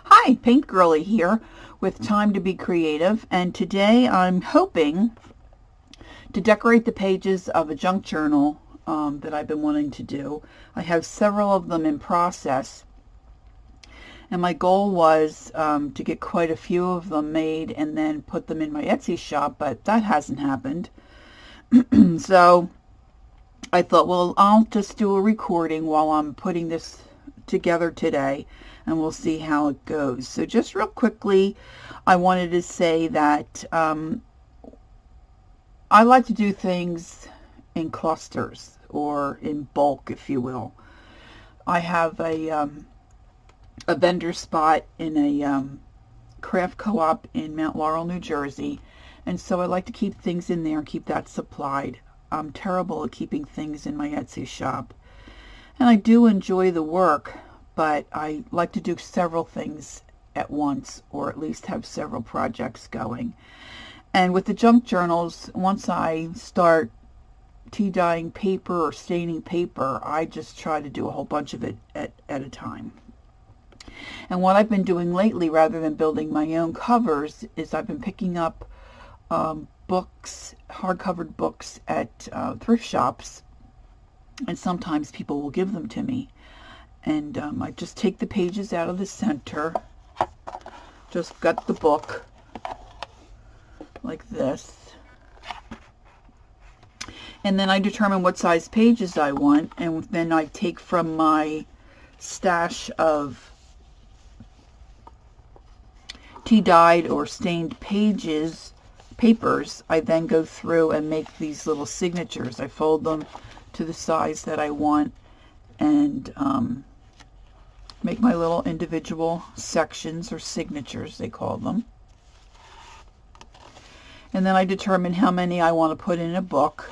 Hi, Paintgirlee here with Time to Be Creative, and today I'm hoping to decorate the pages of a junk journal that I've been wanting to do. I have several of them in process, and my goal was to get quite a few of them made and then put them in my Etsy shop, but that hasn't happened. So I thought, well, I'll just do a recording while I'm putting this together today, and we'll see how it goes. So just real quickly, I wanted to say that I like to do things in clusters or in bulk, if you will. I have a vendor spot in a craft co-op in Mount Laurel, New Jersey, and so I like to keep things in there and keep that supplied. I'm terrible at keeping things in my Etsy shop, and I do enjoy the work, but I like to do several things at once, or at least have several projects going. And with the junk journals, once I start tea dyeing paper or staining paper, I just try to do a whole bunch of it at a time. And what I've been doing lately, rather than building my own covers, is I've been picking up books, hard-covered books at thrift shops, and sometimes people will give them to me. And I just take the pages out of the center, just gut the book like this, and then I determine what size pages I want, and then I take from my stash of tea dyed or stained papers, I then go through and make these little signatures. I fold them to the size that I want, and make my little individual sections, or signatures they call them. And then I determine how many I want to put in a book.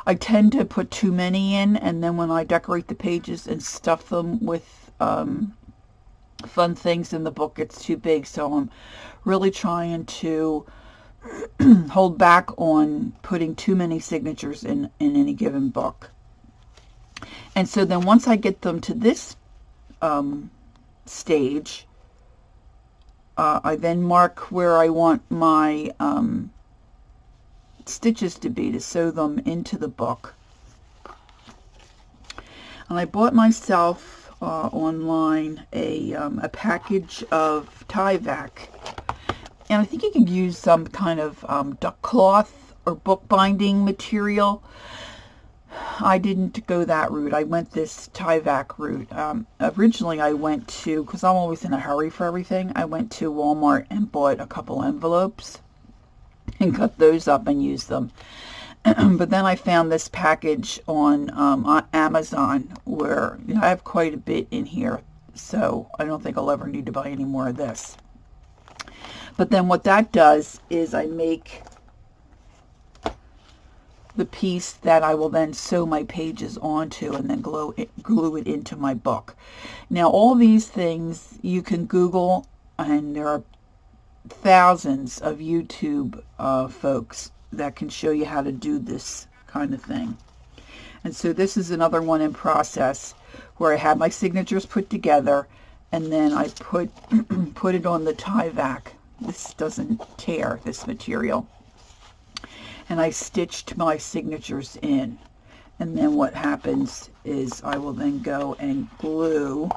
I tend to put too many in, and then when I decorate the pages and stuff them with fun things in the book, it's too big. So I'm really trying to hold back on putting too many signatures in any given book. And so then once I get them to this stage, I then mark where I want my stitches to be, to sew them into the book. And I bought myself online a package of Tyvek, and I think you could use some kind of duck cloth or bookbinding material. I didn't go that route. I went this Tyvek route. Originally I went to, because I'm always in a hurry for everything, I went to Walmart and bought a couple envelopes and cut those up and used them. But then I found this package on Amazon, where I have quite a bit in here, so I don't think I'll ever need to buy any more of this. But then what that does is I make the piece that I will then sew my pages onto, and then glue it into my book. Now all these things you can Google, and there are thousands of YouTube folks that can show you how to do this kind of thing. And so this is another one in process, where I have my signatures put together, and then I put it on the Tyvek. This doesn't tear, this material. And I stitched my signatures in. And then what happens is I will then go and glue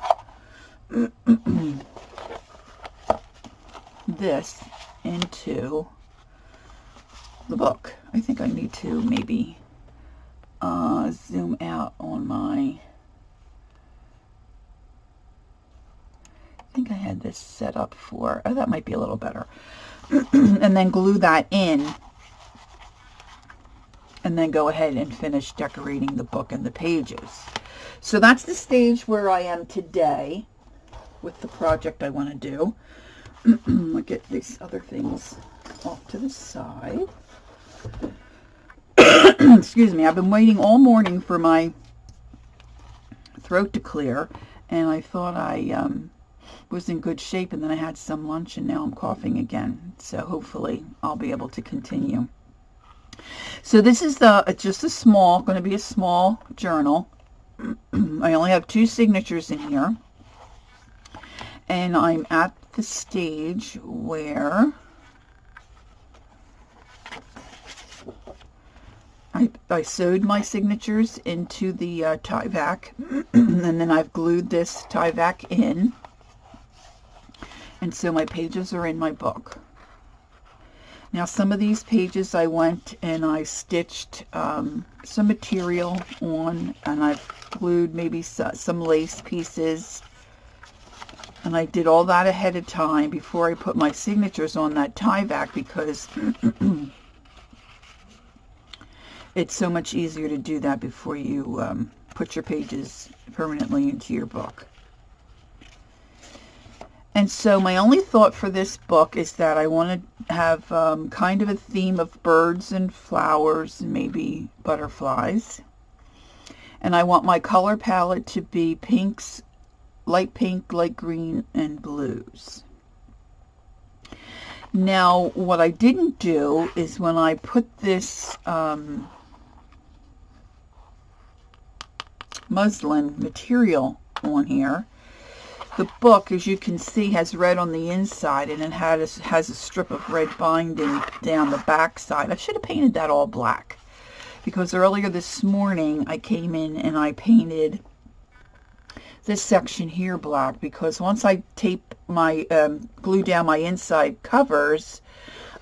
this into the book. I think I need to maybe zoom out on my... I think I had this set up for... Oh, that might be a little better. And then glue that in, and then go ahead and finish decorating the book and the pages. So that's the stage where I am today with the project I want to do. I'll get these other things off to the side. Excuse me, I've been waiting all morning for my throat to clear, and I thought I was in good shape, and then I had some lunch, and now I'm coughing again. So hopefully I'll be able to continue. So this is just going to be a small journal. I only have 2 signatures in here. And I'm at the stage where I sewed my signatures into the tie back, and then I've glued this tie back in, and so my pages are in my book. Now some of these pages I went and I stitched some material on, and I've glued maybe some lace pieces, and I did all that ahead of time before I put my signatures on that tie back, because it's so much easier to do that before you put your pages permanently into your book. And so my only thought for this book is that I want to have kind of a theme of birds and flowers and maybe butterflies. And I want my color palette to be pinks, light pink, light green, and blues. Now, what I didn't do is when I put this muslin material on here, the book, as you can see, has red on the inside, and it has a strip of red binding down the back side. I should have painted that all black, because earlier this morning I came in and I painted this section here black, because once I tape my glue down my inside covers,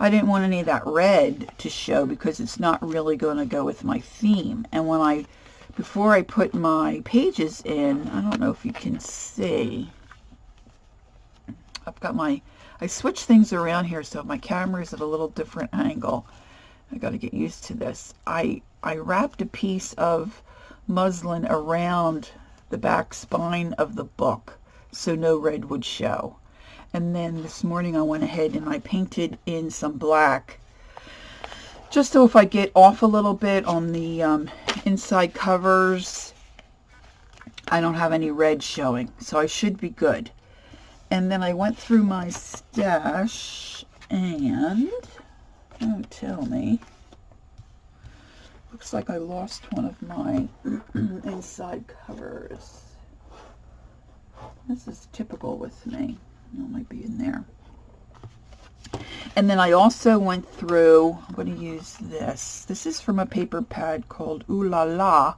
I didn't want any of that red to show, because it's not really going to go with my theme. And when before I put my pages in, I don't know if you can see, I switched things around here so my camera is at a little different angle. I got to get used to this. I wrapped a piece of muslin around the back spine of the book so no red would show. And then this morning I went ahead and I painted in some black, just so if I get off a little bit on the inside covers, I don't have any red showing, so I should be good. And then I went through my stash, and don't tell me, looks like I lost one of my inside covers. This is typical with me. It might be in there. And then I also went through, I'm going to use this. This is from a paper pad called Ooh La La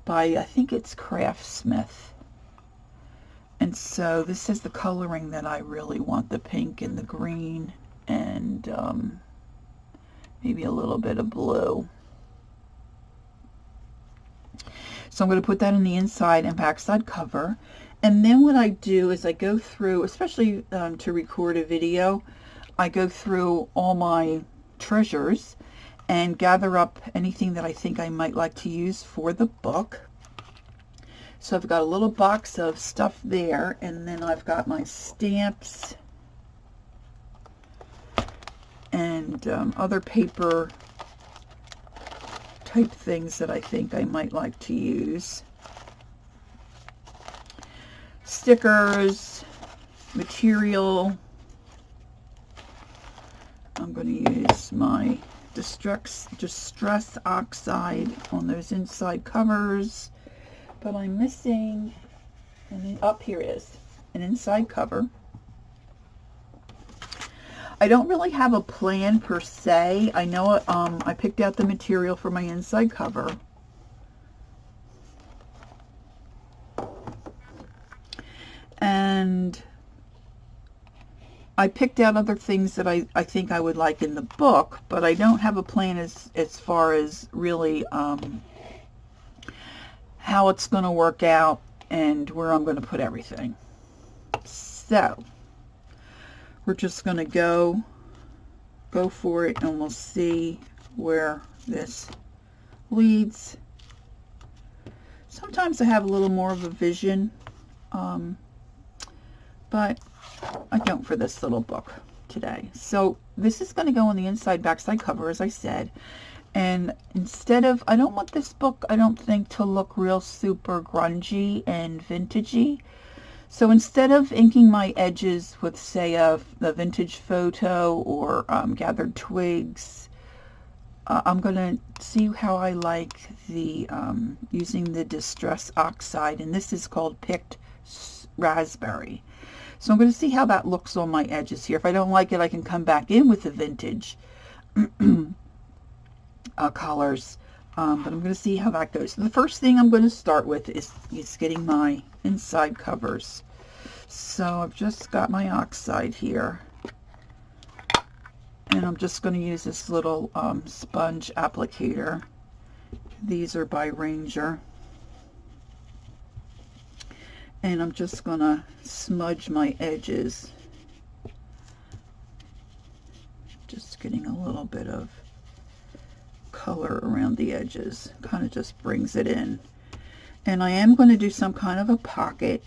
by, I think it's Craftsmith. And so this is the coloring that I really want, the pink and the green, and maybe a little bit of blue. So I'm going to put that in the inside and backside cover. And then what I do is I go through, especially to record a video, I go through all my treasures and gather up anything that I think I might like to use for the book. So I've got a little box of stuff there, and then I've got my stamps and other paper type things that I think I might like to use. Stickers, material. I'm going to use my Distress Oxide on those inside covers, but I'm missing, and up here is an inside cover. I don't really have a plan per se. I know I picked out the material for my inside cover. And I picked out other things that I think I would like in the book, but I don't have a plan as far as really how it's going to work out and where I'm going to put everything. So we're just going to go for it, and we'll see where this leads. Sometimes I have a little more of a vision, but I don't for this little book today. So this is going to go on the inside backside cover, as I said. And instead of, I don't want this book, I don't think, to look real super grungy and vintagey. So instead of inking my edges with, say, a vintage photo or gathered twigs, I'm going to see how I like the using the Distress Oxide, and this is called Picked Raspberry. So I'm going to see how that looks on my edges here. If I don't like it, I can come back in with the vintage colors. But I'm going to see how that goes. The first thing I'm going to start with is getting my inside covers. So I've just got my oxide here. And I'm just going to use this little sponge applicator. These are by Ranger. And I'm just going to smudge my edges. Just getting a little bit of color around the edges. Kind of just brings it in. And I am going to do some kind of a pocket.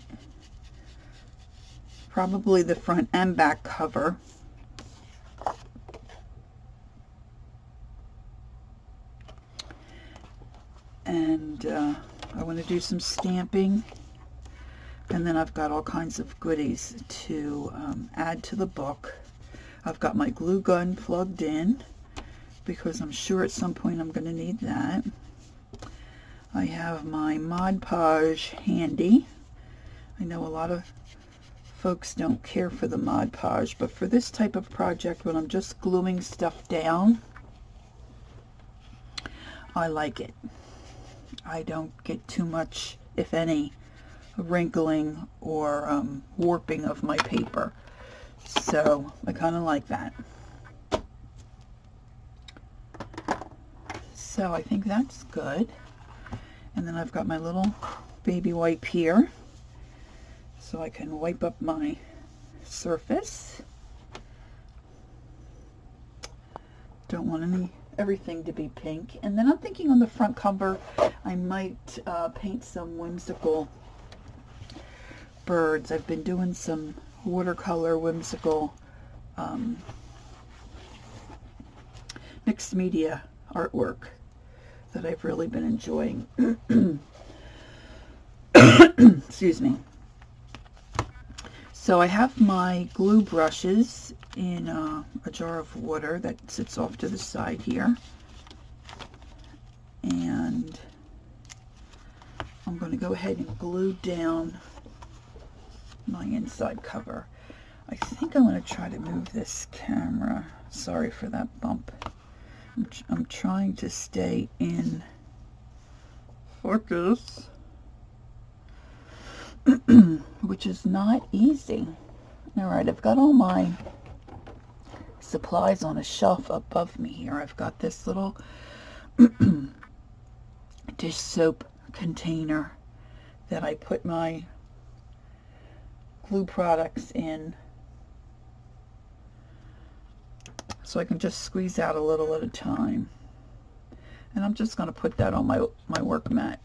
Probably the front and back cover. And I want to do some stamping. And then I've got all kinds of goodies to add to the book. I've got my glue gun plugged in because I'm sure at some point I'm going to need that. I have my Mod Podge handy. I know a lot of folks don't care for the Mod Podge, but for this type of project when I'm just gluing stuff down, I like it. I don't get too much, if any, wrinkling or warping of my paper. So I kind of like that. So I think that's good. And then I've got my little baby wipe here so I can wipe up my surface. Don't want everything to be pink. And then I'm thinking on the front cover I might paint some whimsical birds. I've been doing some watercolor whimsical mixed media artwork that I've really been enjoying. Excuse me. So I have my glue brushes in a jar of water that sits off to the side here. And I'm going to go ahead and glue down my inside cover. I think I'm going to try to move this camera. Sorry for that bump. I'm trying to stay in focus, which is not easy. Alright, I've got all my supplies on a shelf above me here. I've got this little dish soap container that I put my glue products in, so I can just squeeze out a little at a time. And I'm just going to put that on my work mat.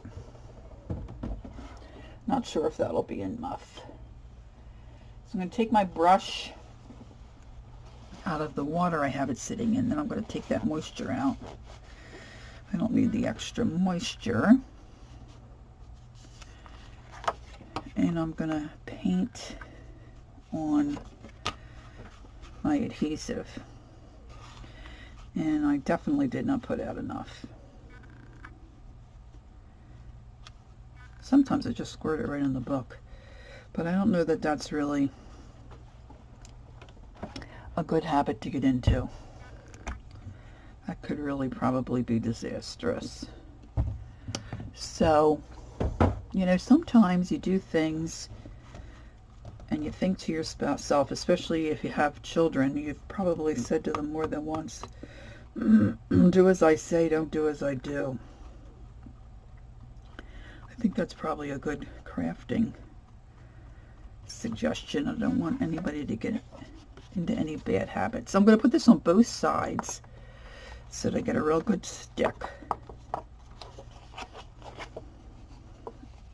Not sure if that'll be enough. So I'm going to take my brush out of the water I have it sitting in, then I'm going to take that moisture out. I don't need the extra moisture. And I'm going to paint on my adhesive. And I definitely did not put out enough. Sometimes I just squirt it right in the book. But I don't know that that's really a good habit to get into. That could really probably be disastrous. So, you know, sometimes you do things and you think to yourself, especially if you have children, you've probably said to them more than once, do as I say, don't do as I do. I think that's probably a good crafting suggestion. I don't want anybody to get into any bad habits. So I'm going to put this on both sides so that I get a real good stick.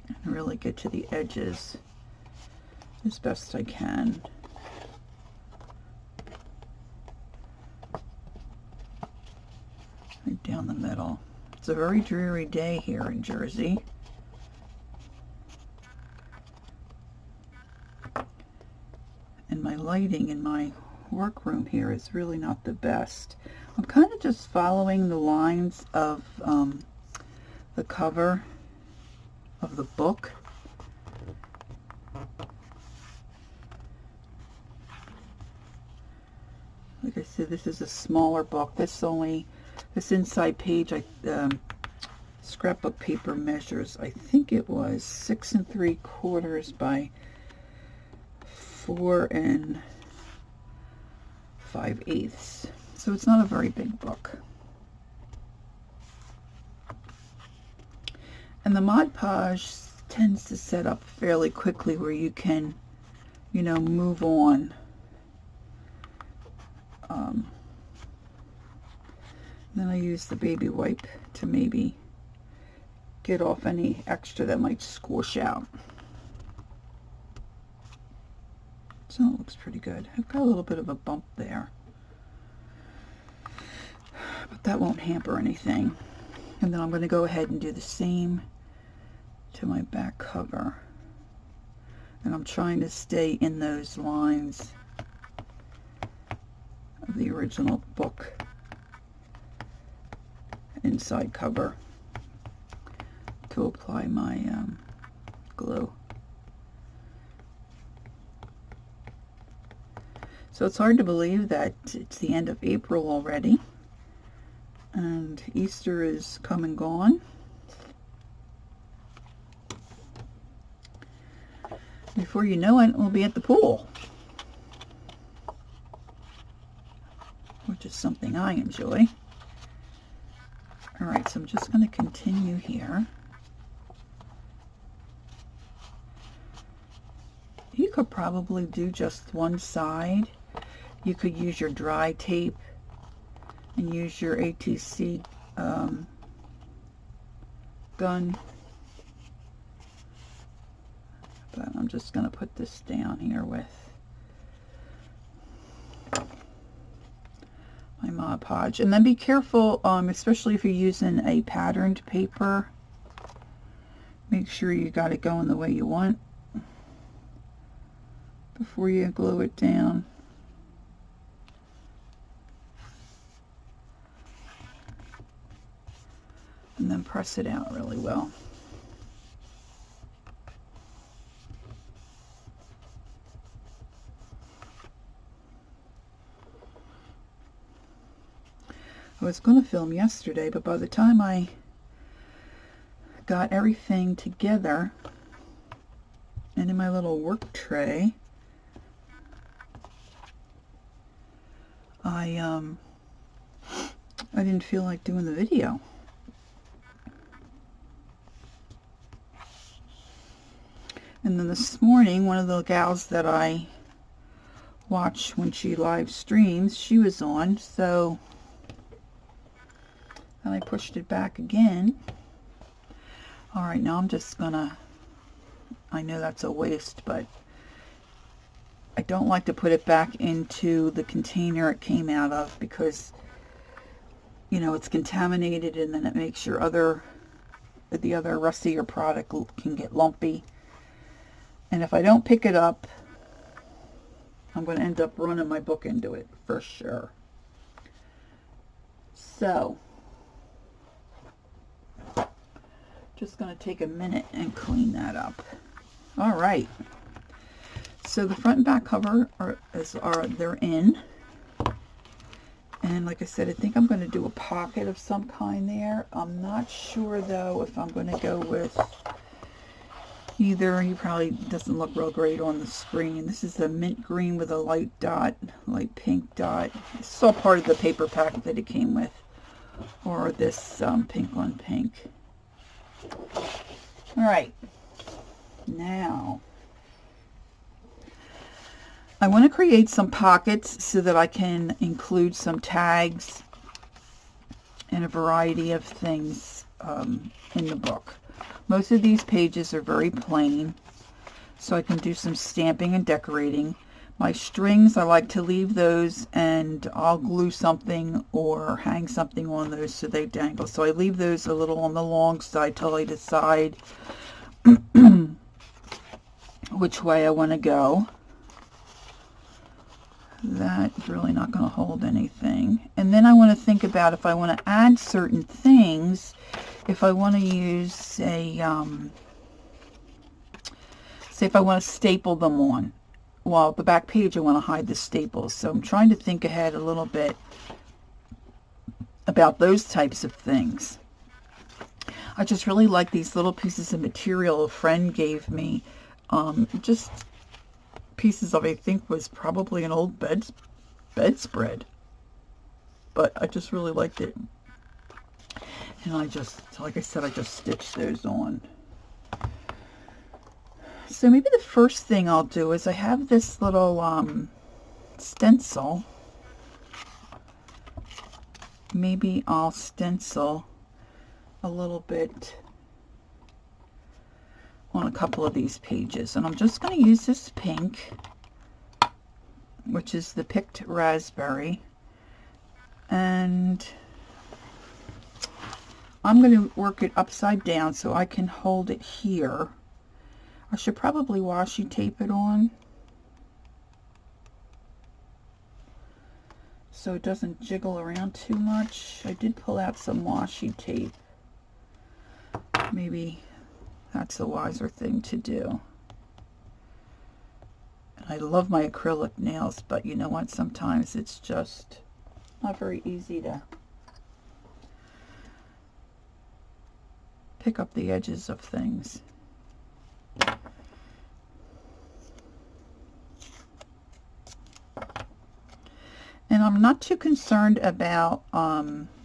And really get to the edges as best I can. Right down the middle. It's a very dreary day here in Jersey. And my lighting in my workroom here is really not the best. I'm kind of just following the lines of the cover of the book. Like I said, this is a smaller book. This inside page, scrapbook paper measures, I think it was 6 3/4 by 4 5/8. So it's not a very big book. And the Mod Podge tends to set up fairly quickly where you can, you know, move on. Then I use the baby wipe to maybe get off any extra that might squish out. So it looks pretty good. I've got a little bit of a bump there, but that won't hamper anything. And then I'm going to go ahead and do the same to my back cover. And I'm trying to stay in those lines of the original book inside cover to apply my glue. So it's hard to believe that it's the end of April already, and Easter is come and gone. Before you know it, we'll be at the pool, which is something I enjoy. Alright, so I'm just going to continue here. You could probably do just one side. You could use your dry tape and use your ATC gun. But I'm just going to put this down here with my Mod Podge. And then be careful, especially if you're using a patterned paper. Make sure you got it going the way you want before you glue it down. And then press it out really well. I was going to film yesterday, but by the time I got everything together and in my little work tray, I didn't feel like doing the video. And then this morning, one of the gals that I watch when she live streams, she was on, so and I pushed it back again. Alright, now I'm just gonna, I know that's a waste, but I don't like to put it back into the container it came out of because, you know, it's contaminated, and then it makes your the other rest of your product can get lumpy. And if I don't pick it up, I'm going to end up running my book into it for sure. So, just going to take a minute and clean that up. All right. So the front and back cover they're in. And like I said, I think I'm going to do a pocket of some kind there. I'm not sure though if I'm going to go with either. He probably doesn't look real great on the screen. This is a mint green with a light pink dot. It's all part of the paper pack that it came with. Or this pink on pink. Alright. Now, I want to create some pockets so that I can include some tags and a variety of things in the book. Most of these pages are very plain, so I can do some stamping and decorating. My strings, I like to leave those and I'll glue something or hang something on those so they dangle. So I leave those a little on the long side till I decide which way I want to go. That's really not going to hold anything. And then I want to think about if I want to add certain things. If I want to use, say if I want to staple them on, well, the back page I want to hide the staples. So I'm trying to think ahead a little bit about those types of things. I just really like these little pieces of material a friend gave me. Just pieces of, I think, was probably an old bedspread. But I just really liked it. And I just, like I said, I just stitched those on. So maybe the first thing I'll do is I have this little stencil. Maybe I'll stencil a little bit on a couple of these pages. And I'm just going to use this pink, which is the picked raspberry. And I'm going to work it upside down so I can hold it here. I should probably washi tape it on so it doesn't jiggle around too much. I did pull out some washi tape. Maybe that's a wiser thing to do. I love my acrylic nails, but you know what? Sometimes it's just not very easy to pick up the edges of things. And I'm not too concerned about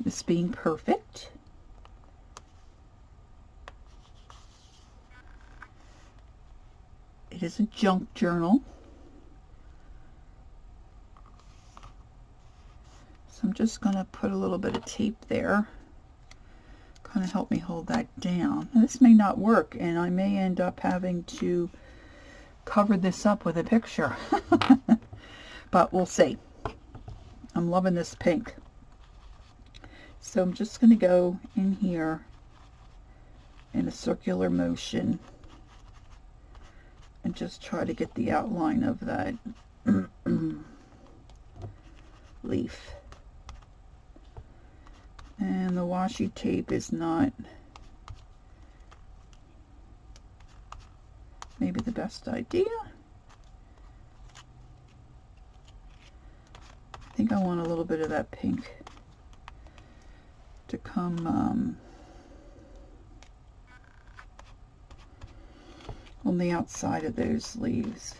this being perfect. It is a junk journal. So I'm just going to put a little bit of tape there. Kind of help me hold that down. Now, this may not work, and I may end up having to cover this up with a picture. But we'll see. I'm loving this pink. So I'm just going to go in here in a circular motion and just try to get the outline of that leaf. And the washi tape is not maybe the best idea. I think I want a little bit of that pink to come on the outside of those leaves.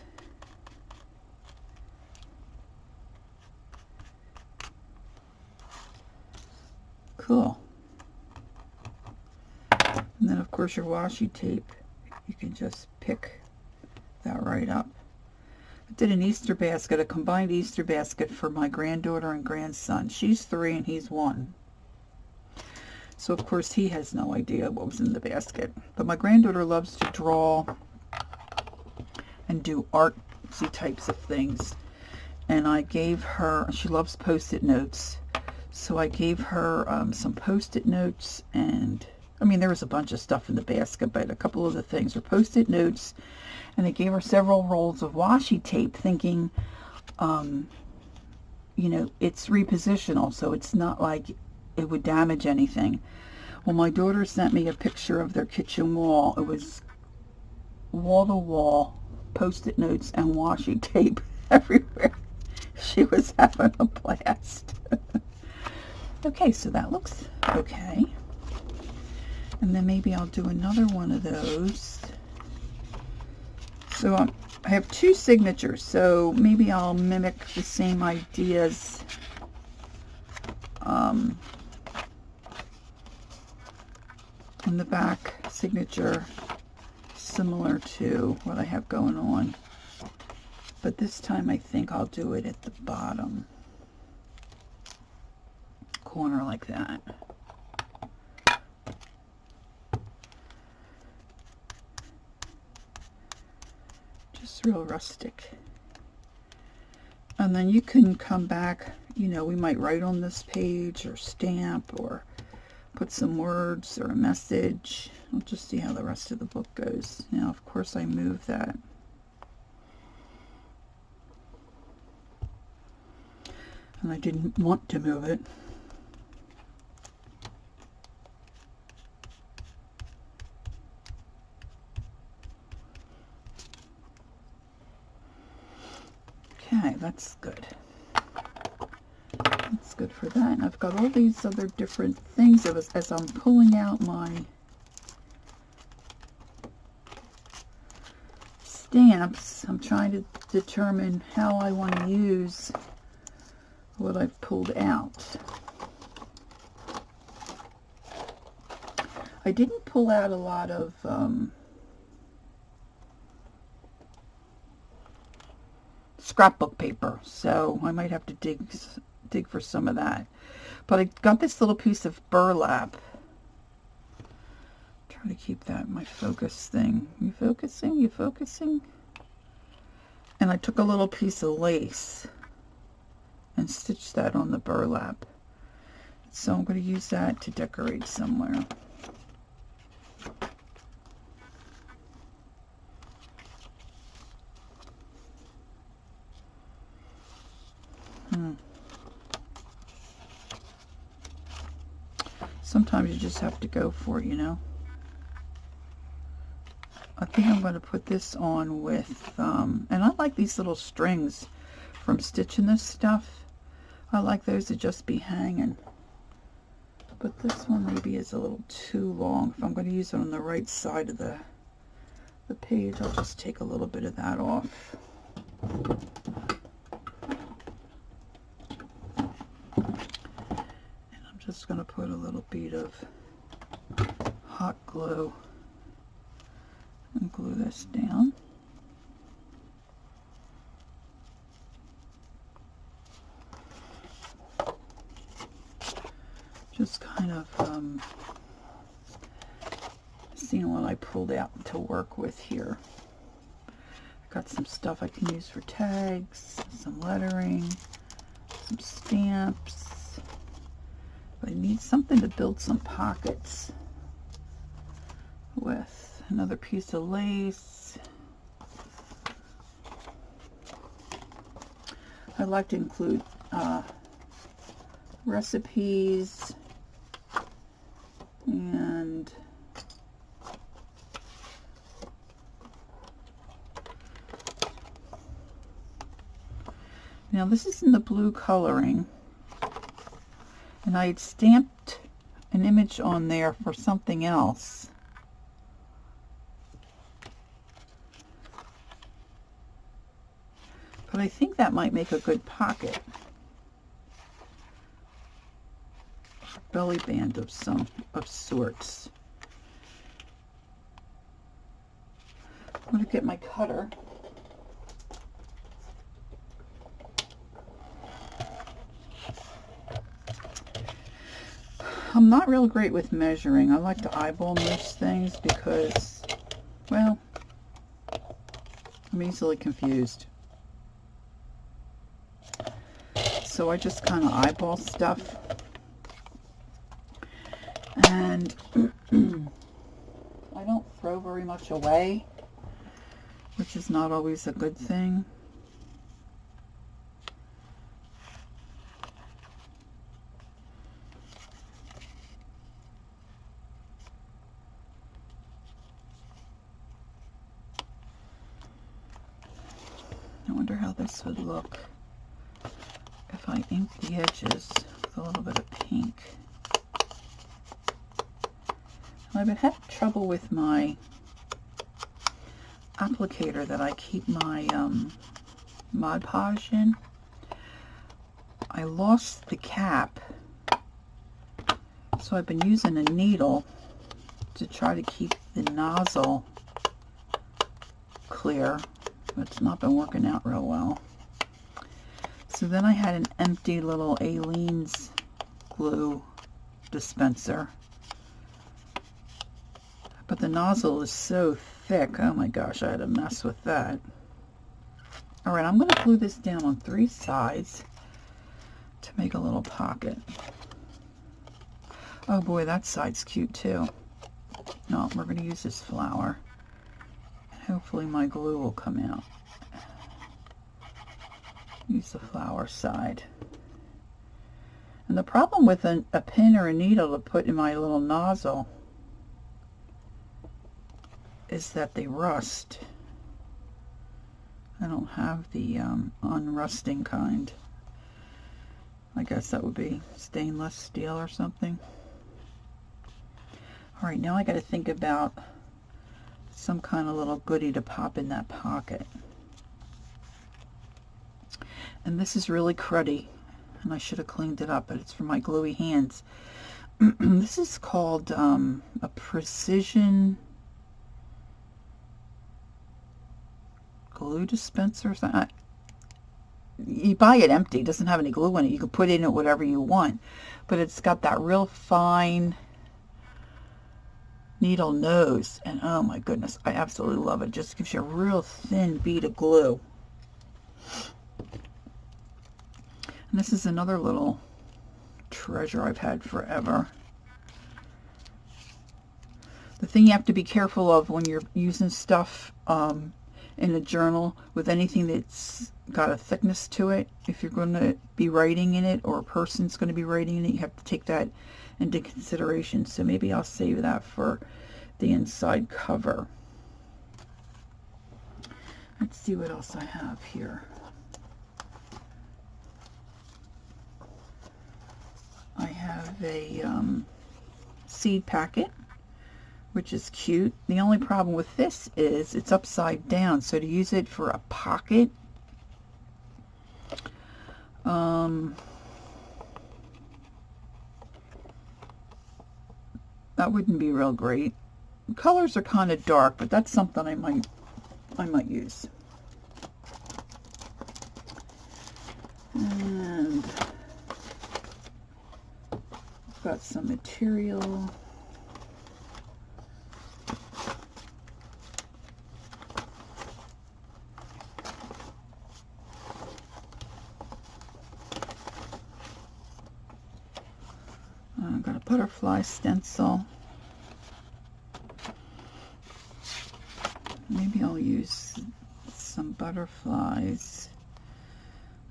Cool. And then of course your washi tape, you can just pick that right up. I did an Easter basket, a combined Easter basket for my granddaughter and grandson. She's 3 and he's 1. So of course he has no idea what was in the basket. But my granddaughter loves to draw and do artsy types of things. And I gave her, she loves Post-it notes. So I gave her some Post-it notes, and I mean there was a bunch of stuff in the basket, but a couple of the things were Post-it notes. And I gave her several rolls of washi tape thinking, you know, it's repositional, so it's not like it would damage anything. Well, my daughter sent me a picture of their kitchen wall. It was wall-to-wall Post-it notes and washi tape everywhere. She was having a blast. Okay, so that looks okay. And then maybe I'll do another one of those. So I have 2 signatures, so maybe I'll mimic the same ideas on the back signature, similar to what I have going on. But this time I think I'll do it at the bottom corner like that. Just real rustic. And then you can come back, you know, we might write on this page or stamp or put some words or a message. We'll just see how the rest of the book goes. Now, of course, I move that. And I didn't want to move it. Okay, that's good. That's good for that. And I've got all these other different things as I'm pulling out my stamps. I'm trying to determine how I want to use what I've pulled out. I didn't pull out a lot of scrapbook paper, so I might have to dig for some of that. But I got this little piece of burlap. Try to keep that my focus thing. You focusing? You focusing? And I took a little piece of lace and stitched that on the burlap. So I'm going to use that to decorate somewhere. Sometimes you just have to go for it, you know. I think I'm going to put this on with, and I like these little strings from stitching this stuff. I like those to just be hanging. But this one maybe is a little too long. If I'm going to use it on the right side of the page, I'll just take a little bit of that off. Just going to put a little bead of hot glue and glue this down. Just kind of seeing what I pulled out to work with here. I've got some stuff I can use for tags, some lettering, some stamps. I need something to build some pockets with. Another piece of lace. I like to include recipes and now this is in the blue coloring. And I had stamped an image on there for something else. But I think that might make a good pocket. Belly band of sorts. I'm going to get my cutter. I'm not real great with measuring. I like to eyeball most things because, well, I'm easily confused. So I just kind of eyeball stuff. And I don't throw very much away, which is not always a good thing. I wonder how this would look if I ink the edges with a little bit of pink. I've been having trouble with my applicator that I keep my Mod Podge in. I lost the cap, so I've been using a needle to try to keep the nozzle clear. But it's not been working out real well. So then I had an empty little Aleene's glue dispenser. But the nozzle is so thick. Oh my gosh, I had to mess with that. Alright, I'm going to glue this down on 3 sides to make a little pocket. Oh boy, that side's cute too. No, we're going to use this flower. Hopefully my glue will come out. Use the flower side. And the problem with a pin or a needle to put in my little nozzle is that they rust. I don't have the unrusting kind. I guess that would be stainless steel or something. All right, now I got to think about some kind of little goodie to pop in that pocket. And this is really cruddy, and I should have cleaned it up, but it's for my gluey hands. This is called a precision glue dispenser or something. You buy it empty, it doesn't have any glue in it. You can put in it whatever you want, but it's got that real fine needle nose, and oh my goodness, I absolutely love it. Just gives you a real thin bead of glue. And this is another little treasure I've had forever. The thing you have to be careful of when you're using stuff in a journal with anything that's got a thickness to it, if you're going to be writing in it or a person's going to be writing in it, you have to take that into consideration. So maybe I'll save that for the inside cover. Let's see what else I have here. I have a seed packet, which is cute. The only problem with this is it's upside down, so to use it for a pocket, that wouldn't be real great. The colors are kind of dark, but that's something I might use. And I've got some material. I've got a butterfly stencil. Maybe I'll use some butterflies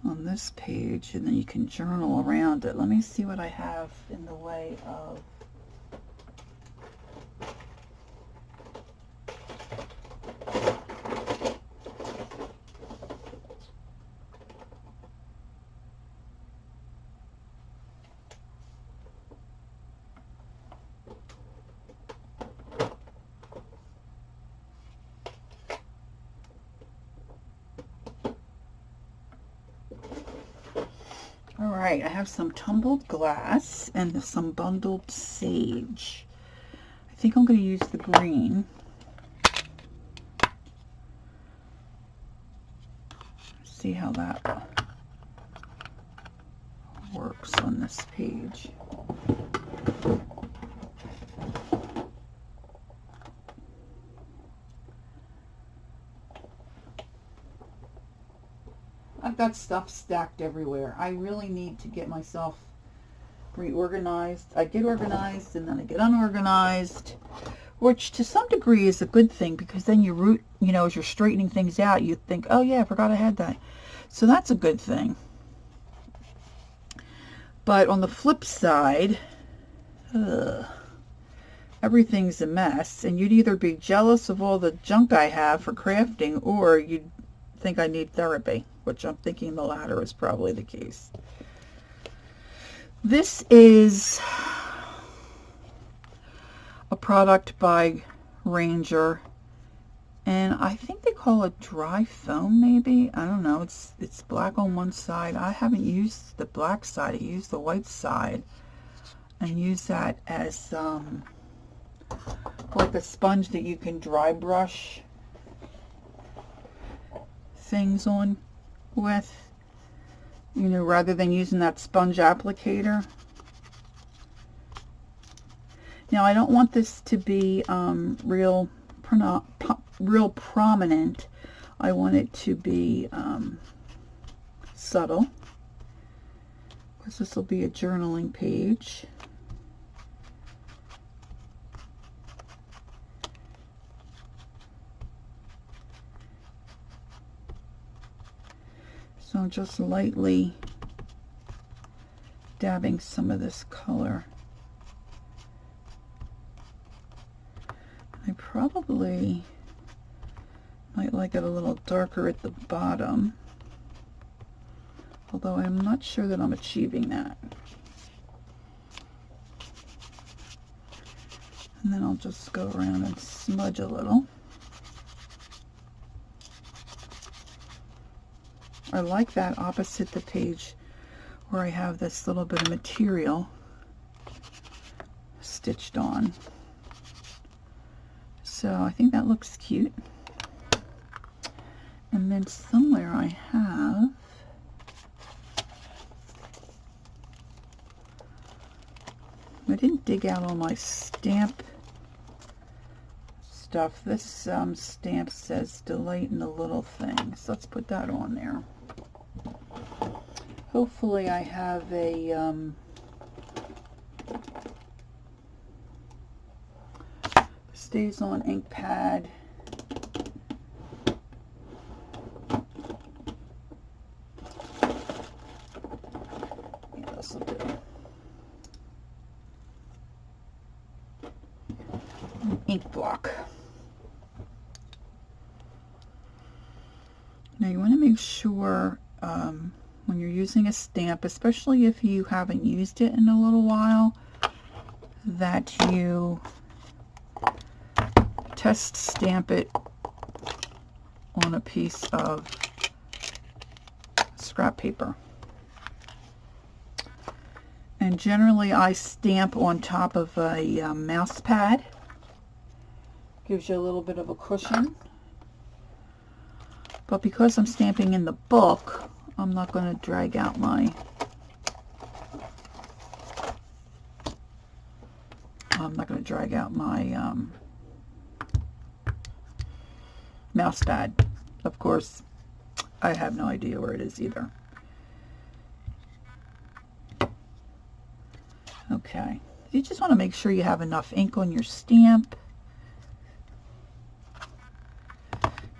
on this page, and then you can journal around it. Let me see what I have in the way of Alright, I have some tumbled glass and some bundled sage. I think I'm going to use the green. See how that works on this page. I've got stuff stacked everywhere. I really need to get myself reorganized. I get organized and then I get unorganized, which to some degree is a good thing, because then you as you're straightening things out, you think, oh yeah, I forgot I had that. So that's a good thing. But on the flip side, everything's a mess, and you'd either be jealous of all the junk I have for crafting, or you'd think I need therapy, which I'm thinking the latter is probably the case. This is a product by Ranger, and I think they call it dry foam, maybe. I don't know. It's black on one side. I haven't used the black side. I used the white side, and use that as like a sponge that you can dry brush things on with, rather than using that sponge applicator. Now I don't want this to be real prominent. I want it to be subtle, because this will be a journaling page. So I'm just lightly dabbing some of this color. I probably Might like it a little darker at the bottom, although I'm not sure that I'm achieving that. And then I'll just go around and smudge a little. I like that opposite the page where I have this little bit of material stitched on. So I think that looks cute. And then somewhere I have I didn't dig out all my stamp stuff. This stamp says delight in the little things. Let's put that on there. Hopefully I have a stays on ink pad. Yeah, this will do. An ink block. Now you want to make sure when you're using a stamp, especially if you haven't used it in a little while, that you test stamp it on a piece of scrap paper. And generally I stamp on top of a mouse pad. Gives you a little bit of a cushion. But because I'm stamping in the book, I'm not going to drag out my mouse pad. Of course, I have no idea where it is either. Okay, you just want to make sure you have enough ink on your stamp.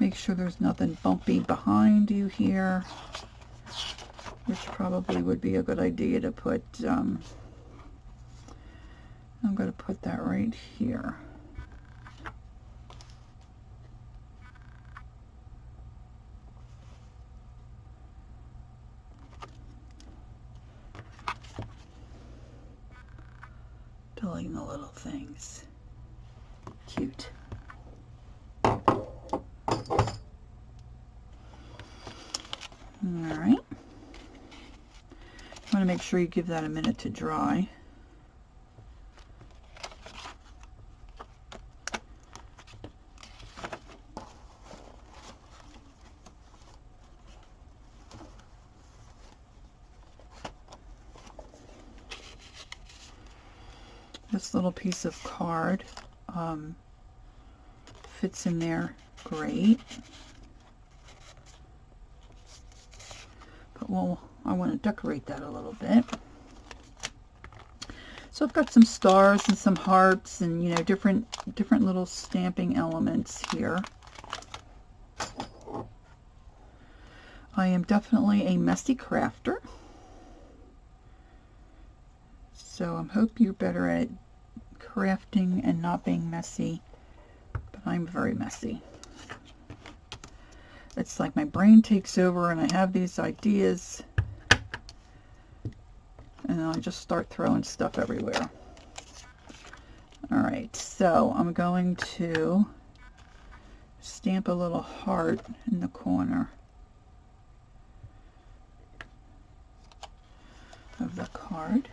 Make sure there's nothing bumpy behind you here, which probably would be a good idea to put, I'm going to put that right here. Deleting the little things. Cute. Alright. You want to make sure you give that a minute to dry. This little piece of card fits in there great. But I want to decorate that a little bit. So I've got some stars and some hearts and, you know, different little stamping elements here. I am definitely a messy crafter. So I hope you're better at crafting and not being messy, but I'm very messy. It's like my brain takes over and I have these ideas and I just start throwing stuff everywhere. Alright, so I'm going to stamp a little heart in the corner of the card.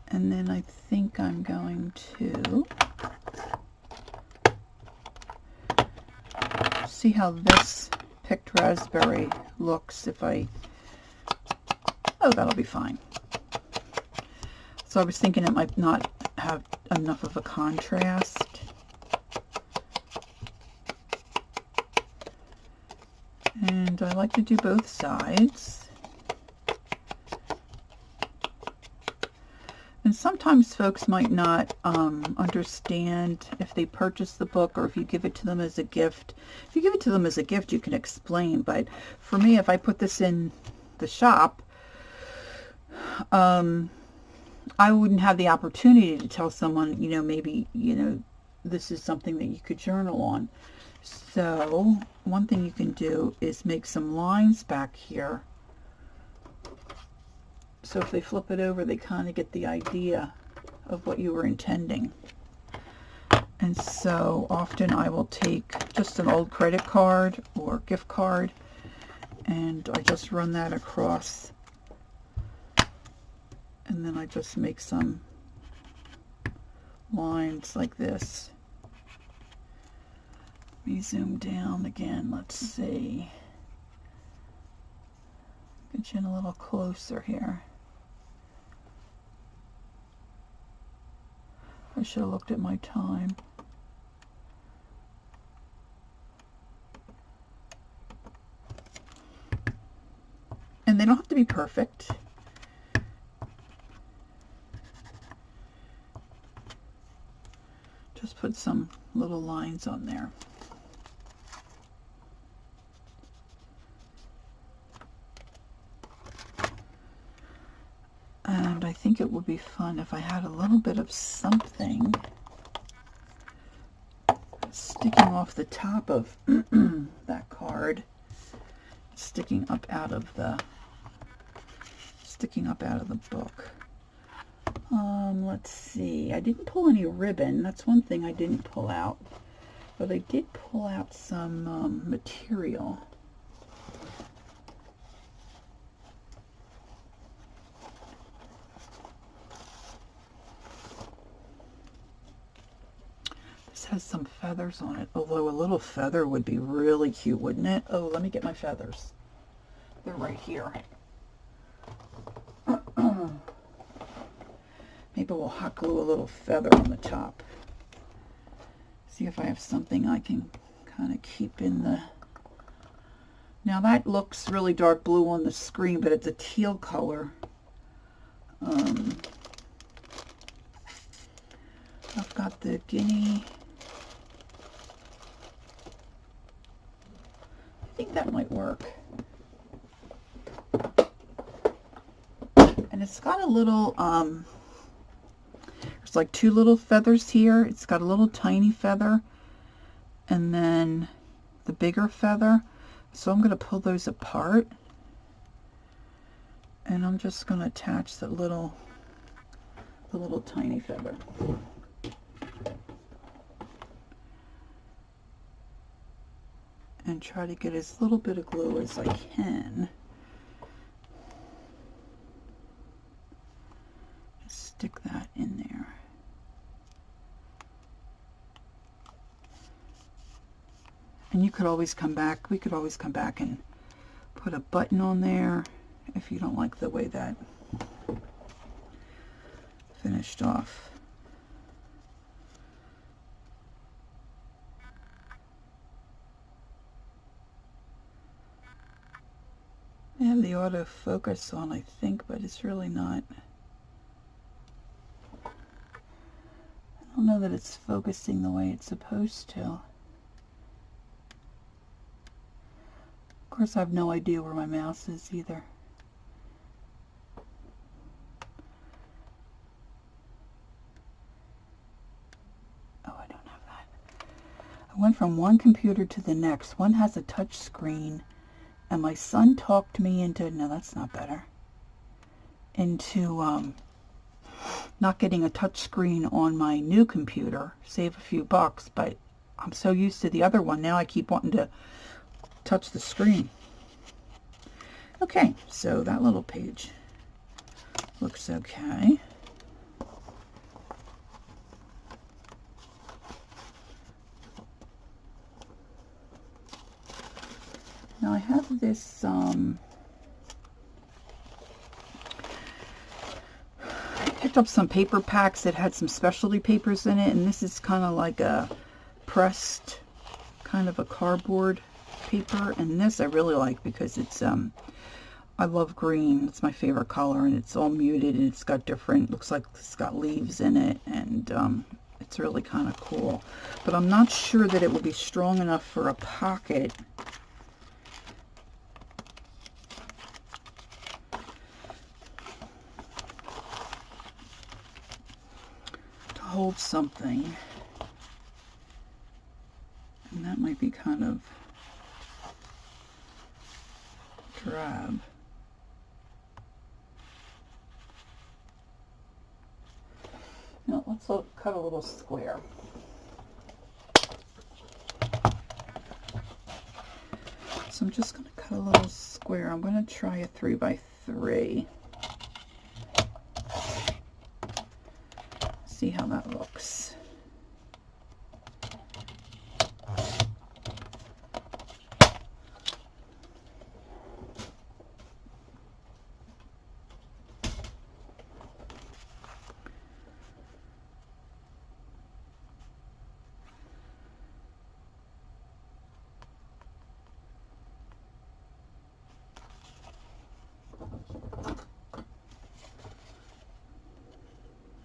And then I think I'm going to see how this picked raspberry looks if I, oh, that'll be fine. So I was thinking it might not have enough of a contrast. And I like to do both sides. And sometimes folks might not understand if they purchase the book or if you give it to them as a gift. If you give it to them as a gift, you can explain. But for me, if I put this in the shop, I wouldn't have the opportunity to tell someone, maybe, this is something that you could journal on. So one thing you can do is make some lines back here. So if they flip it over, they kind of get the idea of what you were intending. And so often I will take just an old credit card or gift card, and I just run that across. And then I just make some lines like this. Let me zoom down again. Let's see. Get you in a little closer here. I should have looked at my time. And they don't have to be perfect. Just put some little lines on there. And I think it would be fun if I had a little bit of something sticking off the top of that card, sticking up out of the book. Let's see. I didn't pull any ribbon. That's one thing I didn't pull out. But I did pull out some material. This has some feathers on it. Although a little feather would be really cute, wouldn't it? Oh, let me get my feathers. They're right here. Maybe we'll hot glue a little feather on the top. See if I have something I can kind of keep in the... Now that looks really dark blue on the screen, but it's a teal color. I've got the guinea. I think that might work. And it's got a little, there's like two little feathers here. It's got a little tiny feather and then the bigger feather. So I'm going to pull those apart. And I'm just going to attach the little tiny feather. And try to get as little bit of glue as I can. Stick that in there. And you could always come back, we could always come back and put a button on there if you don't like the way that finished off. I have the autofocus on, I think, but it's really not. I don't know that it's focusing the way it's supposed to. Of course, I have no idea where my mouse is either. Oh, I don't have that. I went from one computer to the next. One has a touch screen, and my son talked me into, no, that's not better, into not getting a touch screen on my new computer. Save a few bucks, but I'm so used to the other one now I keep wanting to touch the screen. Okay, so that little page looks okay. Now I have this I picked up some paper packs that had some specialty papers in it, and this is kind of like a pressed kind of a cardboard paper, and this I really like because it's I love green. It's my favorite color, and it's all muted, and it's got different, looks like it's got leaves in it, and it's really kind of cool. But I'm not sure that it will be strong enough for a pocket. hold something, and that might be kind of drab. Now let's cut a little square. So I'm just going to cut a little square. I'm going to try a 3 by 3. See how that looks.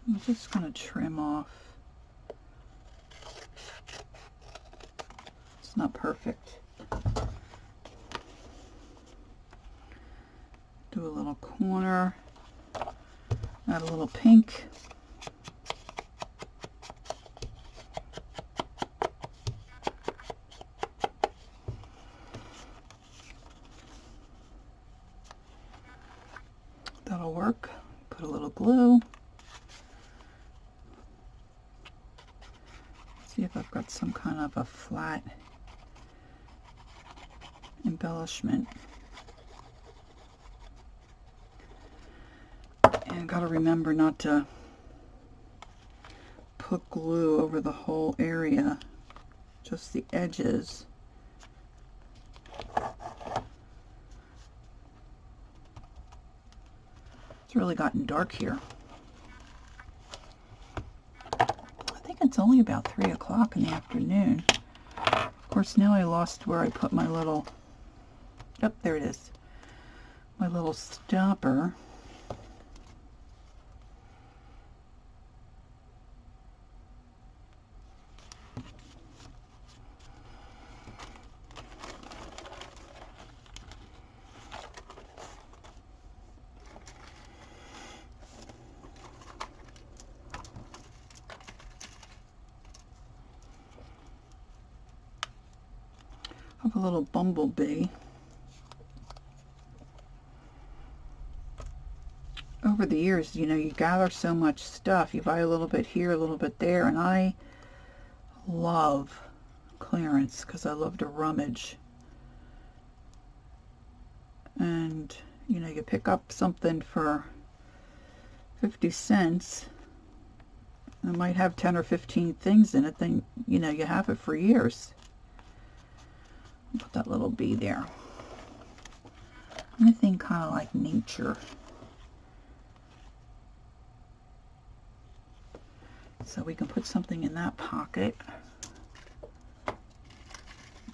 I'm just going to trim off. It's not perfect. Do a little corner, add a little pink. That'll work. Put a little glue. See if I've got some kind of a flat embellishment. And got to remember not to put glue over the whole area, just the edges. It's really gotten dark here. It's only about 3 o'clock in the afternoon. Of course, now I lost where I put my little, oh, there it is, my little stopper. Of a little bumblebee. Over the years, you know, you gather so much stuff. You buy a little bit here, a little bit there, and I love clearance because I love to rummage. And, you know, you pick up something for 50 cents. It might have 10 or 15 things in it, then, you know, you have it for years. Put that little bee there. Anything kind of like nature. So we can put something in that pocket.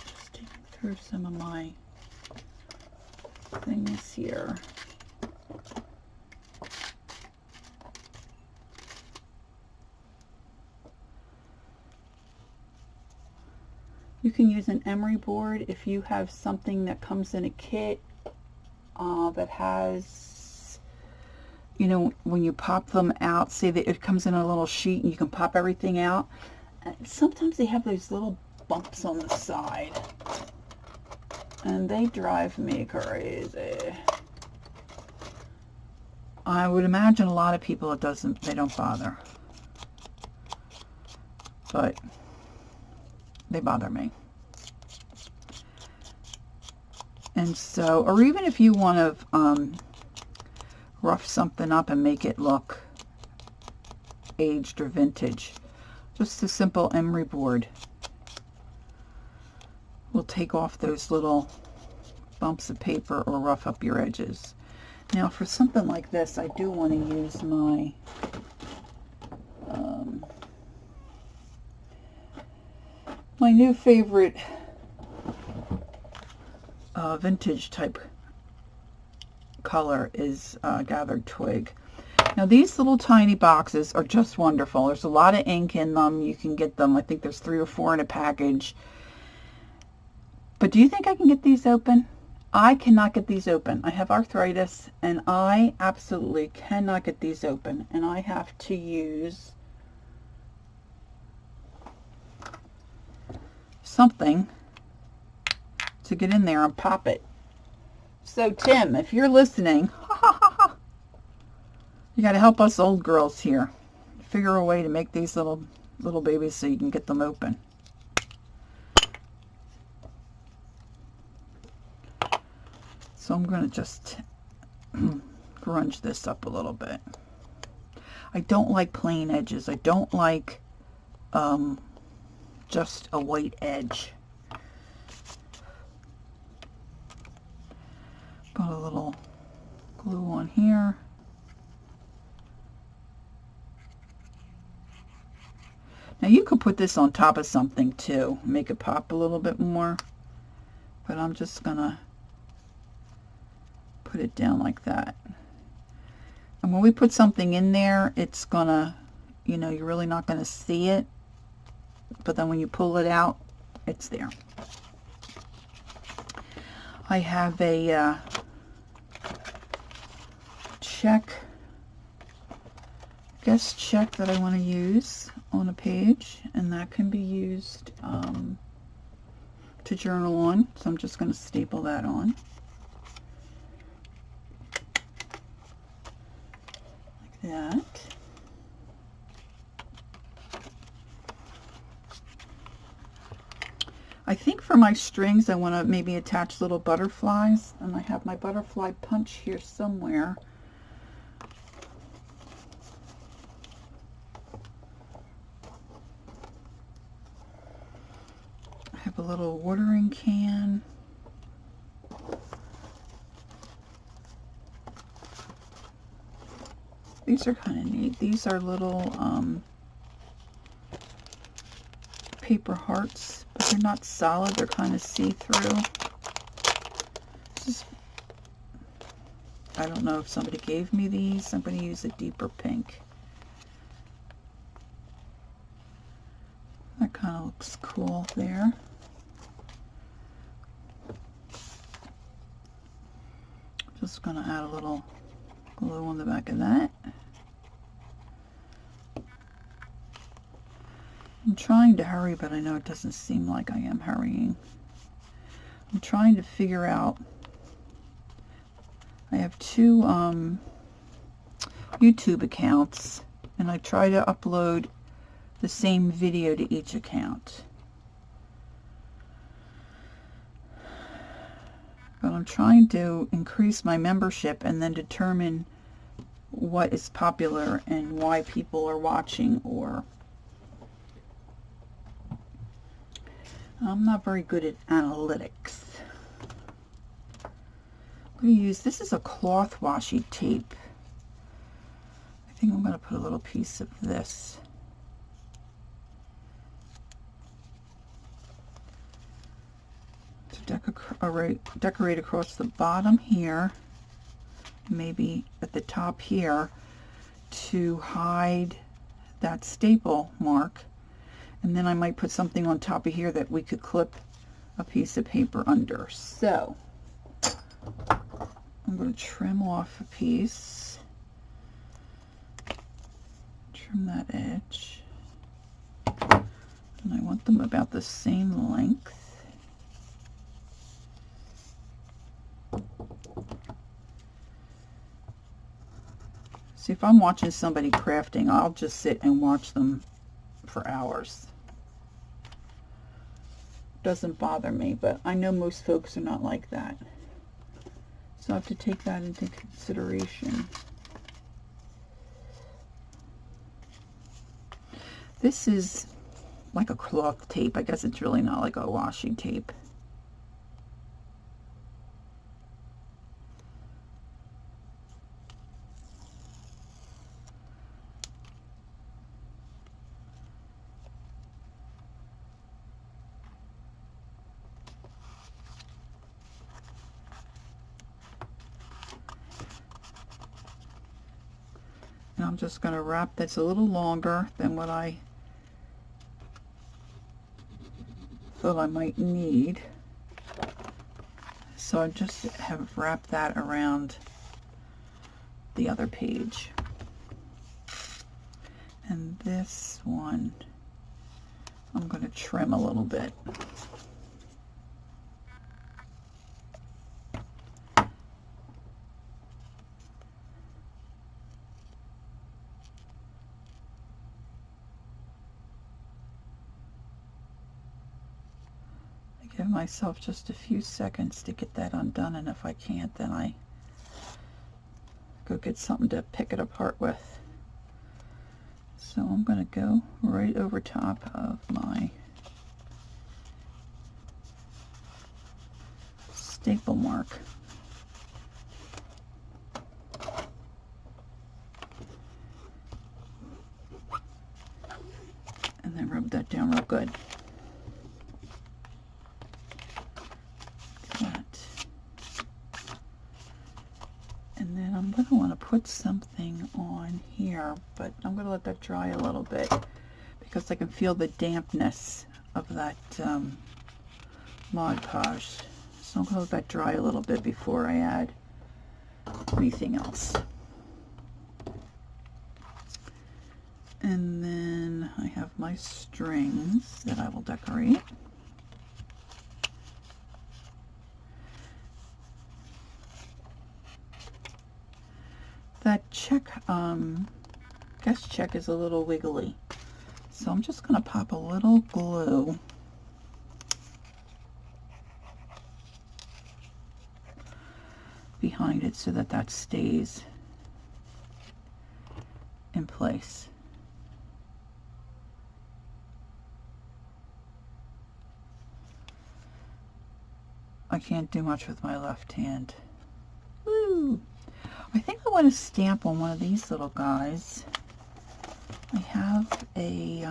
Just taking through some of my things here. You can use an emery board if you have something that comes in a kit that has, you know, when you pop them out, say that it comes in a little sheet and you can pop everything out. Sometimes they have those little bumps on the side and they drive me crazy. I would imagine a lot of people they don't bother, but they bother me. And so, or even if you want to rough something up and make it look aged or vintage, just a simple emery board will take off those little bumps of paper or rough up your edges. Now for something like this, I do want to use my my new favorite vintage type color is gathered twig. Now these little tiny boxes are just wonderful. There's a lot of ink in them. You can get them, I think there's 3 or 4 in a package. But do you think I can get these open? I cannot get these open. I have arthritis and I absolutely cannot get these open. And I have to use something to get in there and pop it. So Tim, if you're listening, you got to help us old girls here. Figure a way to make these little babies so you can get them open. So I'm going to just grunge this up a little bit. I don't like plain edges. I don't like just a white edge. Put a little glue on here. Now you could put this on top of something too, make it pop a little bit more, but I'm just gonna put it down like that. And when we put something in there, it's gonna, you know, you're really not gonna see it, but then when you pull it out, it's there. I have a guest check that I want to use on a page, and that can be used to journal on. So I'm just going to staple that on. Like that. I think for my strings I want to maybe attach little butterflies, and I have my butterfly punch here somewhere. I have a little watering can. These are kind of neat. These are little paper hearts, but they're not solid. They're kind of see-through. I don't know if somebody gave me these. I'm going to use a deeper pink. That kind of looks cool there. Just going to add a little glue on the back of that. I'm trying to hurry, but I know it doesn't seem like I am hurrying. I'm trying to figure out, I have two YouTube accounts, and I try to upload the same video to each account. But I'm trying to increase my membership and then determine what is popular and why people are watching, or I'm not very good at analytics. I'm going to use, this is a cloth washi tape. I think I'm going to put a little piece of this. To decorate across the bottom here, maybe at the top here, to hide that staple mark. And then I might put something on top of here that we could clip a piece of paper under. So I'm going to trim off a piece. Trim that edge. And I want them about the same length. See, if I'm watching somebody crafting, I'll just sit and watch them for hours. Doesn't bother me, but I know most folks are not like that. So I have to take that into consideration. This is like a cloth tape. I guess it's really not like a washi tape. And I'm just going to wrap, that's a little longer than what I thought I might need. So I just have wrapped that around the other page. And this one, I'm going to trim a little bit. Give myself just a few seconds to get that undone, and if I can't, then I go get something to pick it apart with. So I'm going to go right over top of my staple mark. And then rub that down real good. And then I'm going to want to put something on here, but I'm going to let that dry a little bit because I can feel the dampness of that Mod Podge. So I'm going to let that dry a little bit before I add anything else. And then I have my strings that I will decorate. That check, guest check is a little wiggly. So I'm just going to pop a little glue behind it so that that stays in place. I can't do much with my left hand. Woo! I think I want to stamp on one of these little guys. I have a,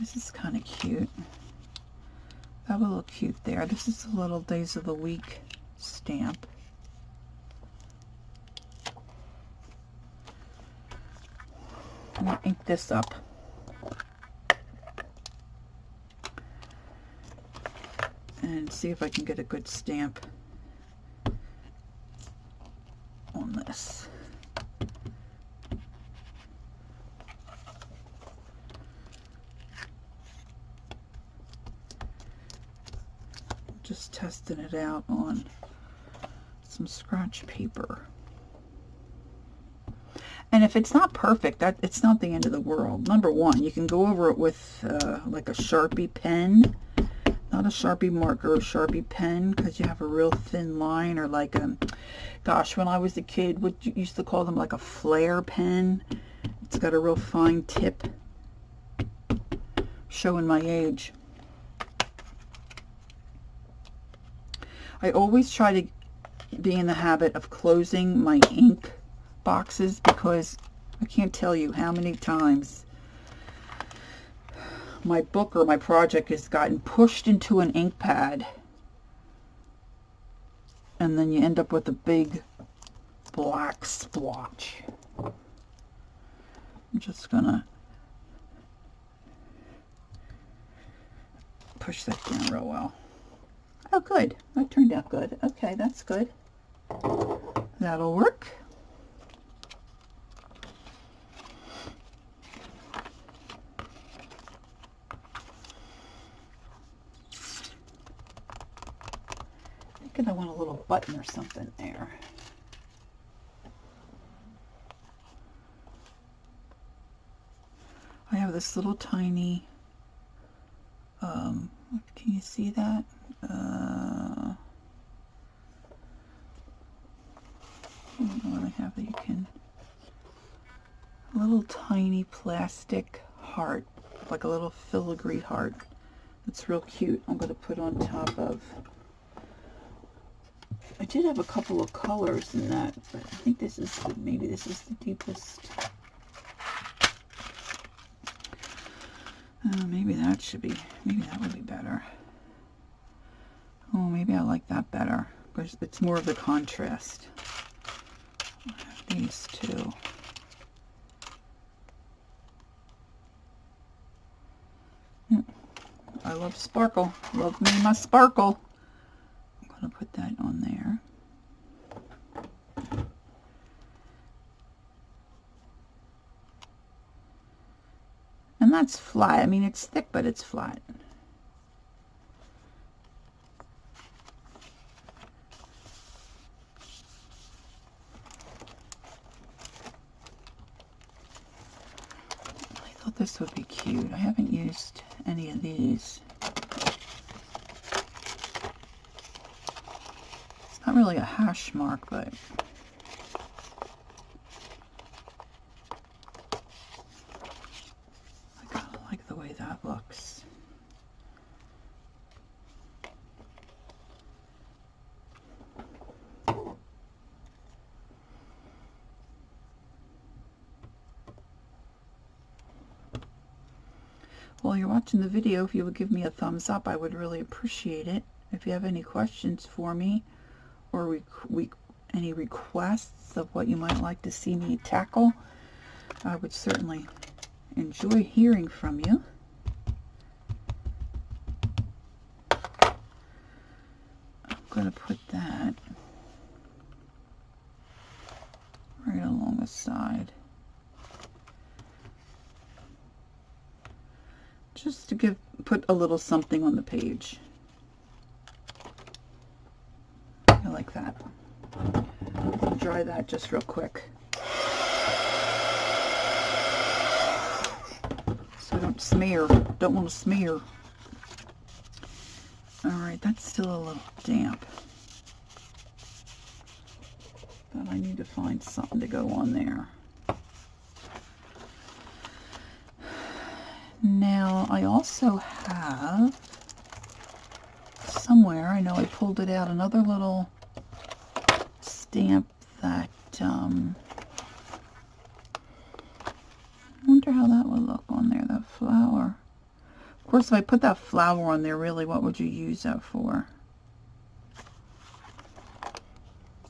this is kind of cute. That would look cute there. This is a little Days of the Week stamp. I'm going to ink this up. And see if I can get a good stamp on this. Just testing it out on some scratch paper. And if it's not perfect, it's not the end of the world. Number one, you can go over it with like a Sharpie pen. Not a Sharpie marker, a Sharpie pen, because you have a real thin line, or like a, gosh, when I was a kid, what you used to call them, like a flare pen. It's got a real fine tip. Showing my age. I always try to be in the habit of closing my ink boxes because I can't tell you how many times my book or my project has gotten pushed into an ink pad and then you end up with a big black splotch. I'm just gonna push that down real well. Oh good, that turned out good. Okay, that's good. That'll work. I want a little button or something there. I have this little tiny, can you see that? I don't know what I have that you can, a little tiny plastic heart, like a little filigree heart. It's real cute. I'm going to put on top of, I did have a couple of colors in that, but I think this is, maybe this is the deepest. Maybe that should be, maybe that would be better. Oh, maybe I like that better, because it's more of the contrast. I have these two. I love sparkle. Love me my sparkle. I'm going to put that on there. that's flat. I mean, it's thick, but it's flat. I thought this would be cute. I haven't used any of these. It's not really a hash mark, but I kind of like the way that looks. While you're watching the video, if you would give me a thumbs up, I would really appreciate it. If you have any questions for me, or any requests of what you might like to see me tackle, I would certainly enjoy hearing from you. I'm going to put that right along the side, just to put a little something on the page. Like that. I'll dry that just real quick, so I don't smear. Don't want to smear. Alright, that's still a little damp, but I need to find something to go on there. Now I also have somewhere, I know I pulled it out, another little stamp that I wonder how that would look on there, that flower. Of course, if I put that flower on there, really, what would you use that for?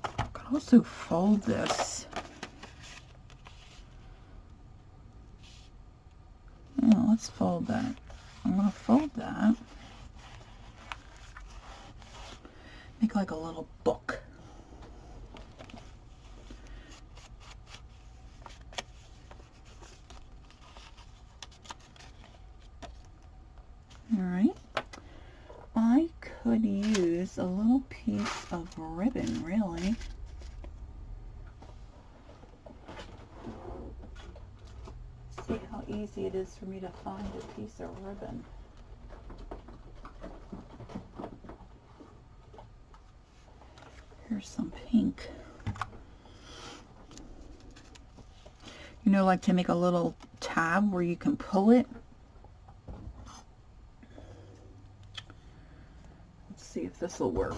I could also fold this. Yeah, let's fold that. I'm going to fold that. Make like a little book. Alright. I could use a little piece of ribbon, really. See how easy it is for me to find a piece of ribbon. Here's some pink. You know, like to make a little tab where you can pull it. Let's see if this will work.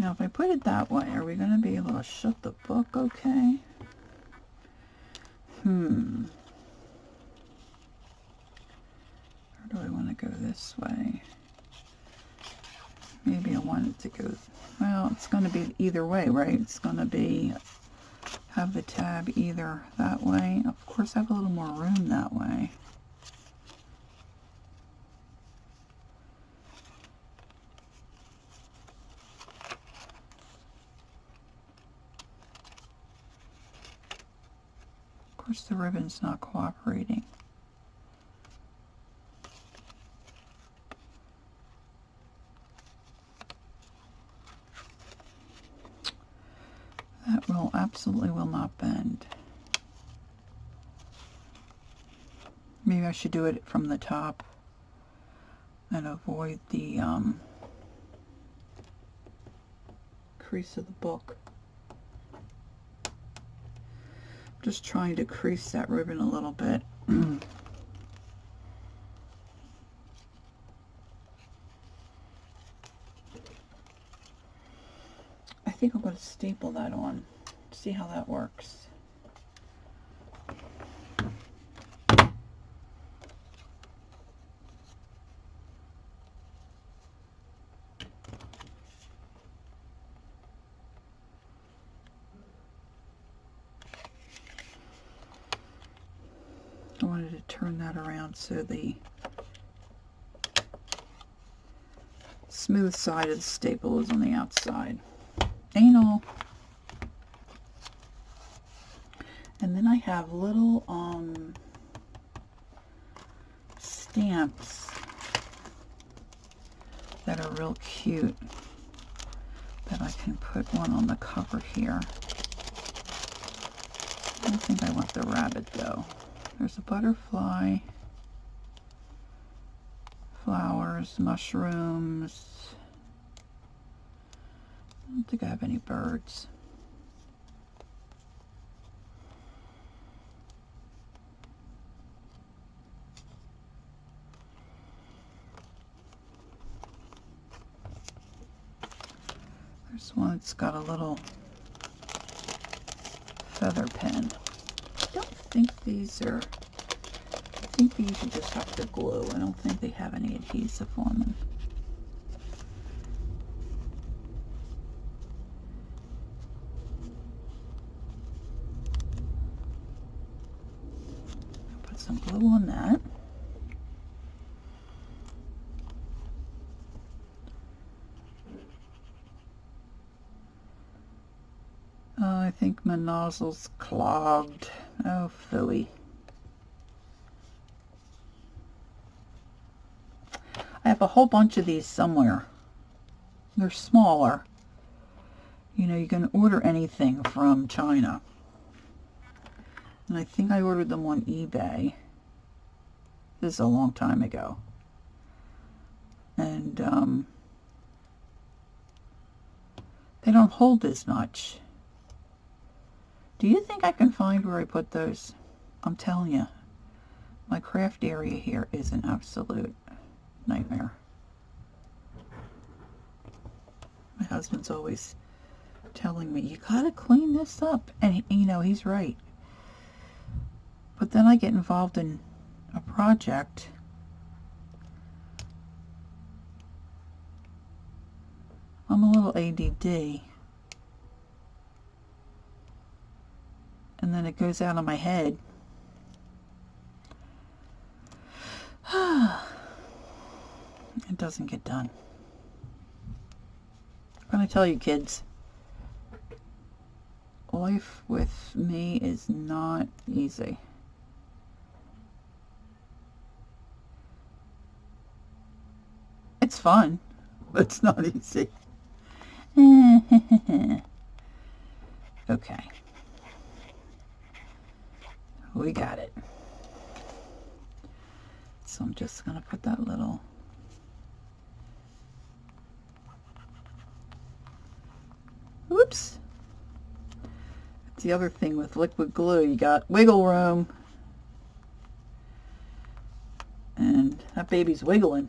Now, if I put it that way, are we going to be able to shut the book okay? Or do I want to go this way? Maybe I want it to go, well, it's going to be either way, right? It's going to be, have the tab either that way. Of course, I have a little more room that way. Of course, the ribbon's not cooperating. That will absolutely will not bend. Maybe I should do it from the top and avoid the crease of the book. Just trying to crease that ribbon a little bit. I think I'm going to staple that on, see how that works. I wanted to turn that around so the smooth side of the staple is on the outside. Anal. And then I have little stamps that are real cute that I can put one on the cover here. I think I want the rabbit though. There's a butterfly, flowers, mushrooms. I don't think I have any birds. There's one that's got a little feather pen. I don't think these are, I think these you just have to glue. I don't think they have any adhesive on them. Put some glue on that. I think my nozzle's clogged. Oh, phooey. I have a whole bunch of these somewhere. They're smaller. You know, you can order anything from China. And I think I ordered them on eBay. This is a long time ago. And they don't hold as much. Do you think I can find where I put those? I'm telling you, my craft area here is an absolute nightmare. My husband's always telling me, you gotta clean this up. And, you know, he's right. But then I get involved in a project. I'm a little ADD. And then it goes out of my head. It doesn't get done. I'm going to tell you, kids, life with me is not easy. It's fun, but it's not easy. Okay. We got it. So I'm just going to put that little oops. That's the other thing with liquid glue. You got wiggle room. And that baby's wiggling.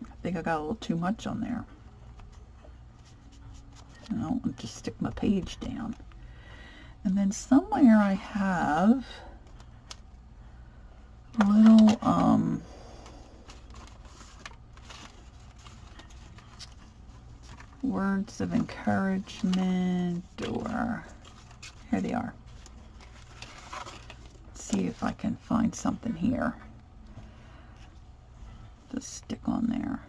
I think I got a little too much on there. I'll just stick my page down. And then somewhere I have little words of encouragement, or here they are. Let's see if I can find something here to stick on there.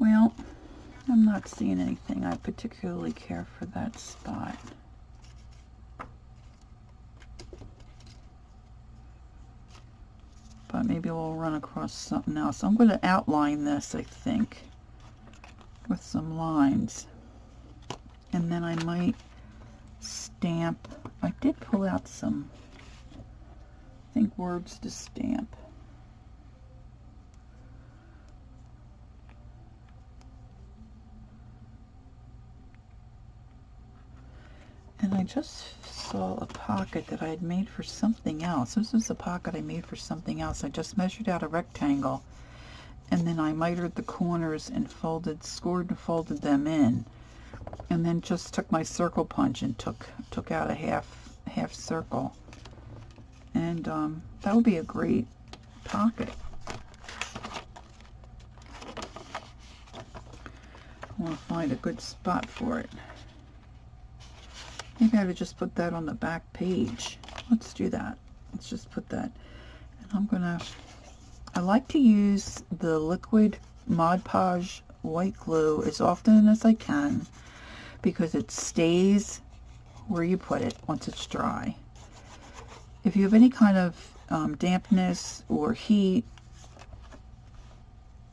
Well, I'm not seeing anything I particularly care for that spot. But maybe we'll run across something else. I'm going to outline this, I think, with some lines. And then I might stamp. I did pull out some, I think, words to stamp. And I just saw a pocket that I had made for something else. This was a pocket I made for something else. I just measured out a rectangle, and then I mitered the corners and scored and folded them in, and then just took my circle punch and took out a half circle. And that would be a great pocket. want to find a good spot for it. Maybe I would just put that on the back page. Let's do that. Let's just put that. And I like to use the liquid Mod Podge white glue as often as I can because it stays where you put it once it's dry. If you have any kind of dampness or heat,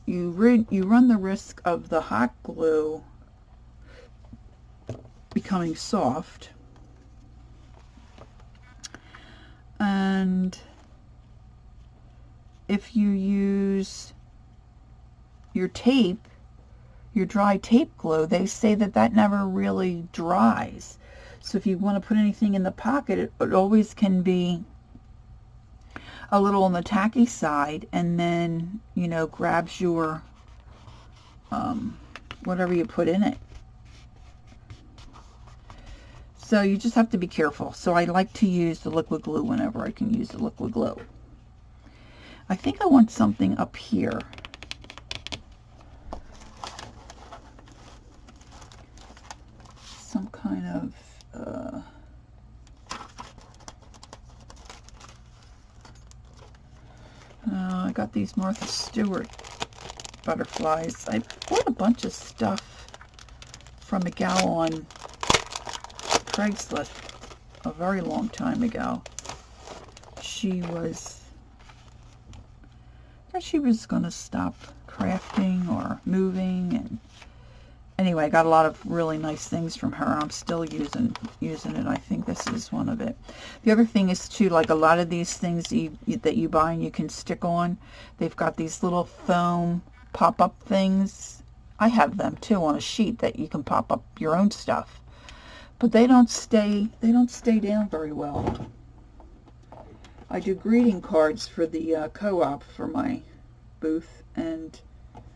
you run the risk of the hot glue becoming soft. And if you use your tape, your dry tape glue, they say that that never really dries. So if you want to put anything in the pocket, it always can be a little on the tacky side, and then, you know, grabs your whatever you put in it. So you just have to be careful. So I like to use the liquid glue whenever I can use the liquid glue. I think I want something up here. Some kind of I got these Martha Stewart butterflies. I bought a bunch of stuff from a gal on Craigslist a very long time ago. She was going to stop crafting or moving, and anyway, I got a lot of really nice things from her. I'm still using it. I think this is one of it. The other thing is too, like a lot of these things that you buy and you can stick on, they've got these little foam pop-up things. I have them too on a sheet that you can pop up your own stuff, but they don't stay down very well. I do greeting cards for the co-op for my booth, and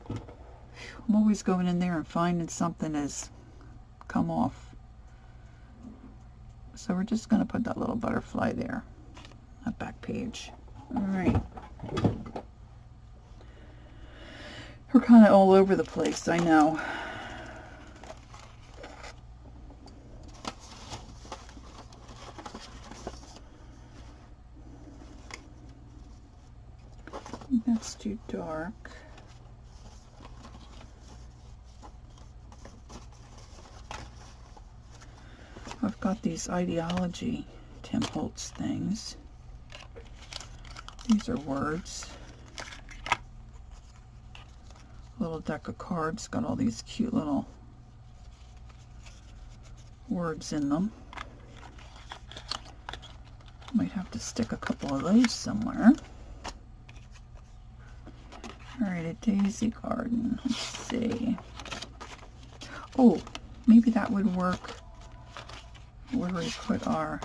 I'm always going in there and finding something has come off. So we're just going to put that little butterfly there, that back page. All right. We're kind of all over the place, I know. That's too dark. I've got these ideology Tim Holtz things. These are words. A little deck of cards, got all these cute little words in them. Might have to stick a couple of those somewhere. Alright, a daisy garden. Let's see. Oh, maybe that would work where we put our,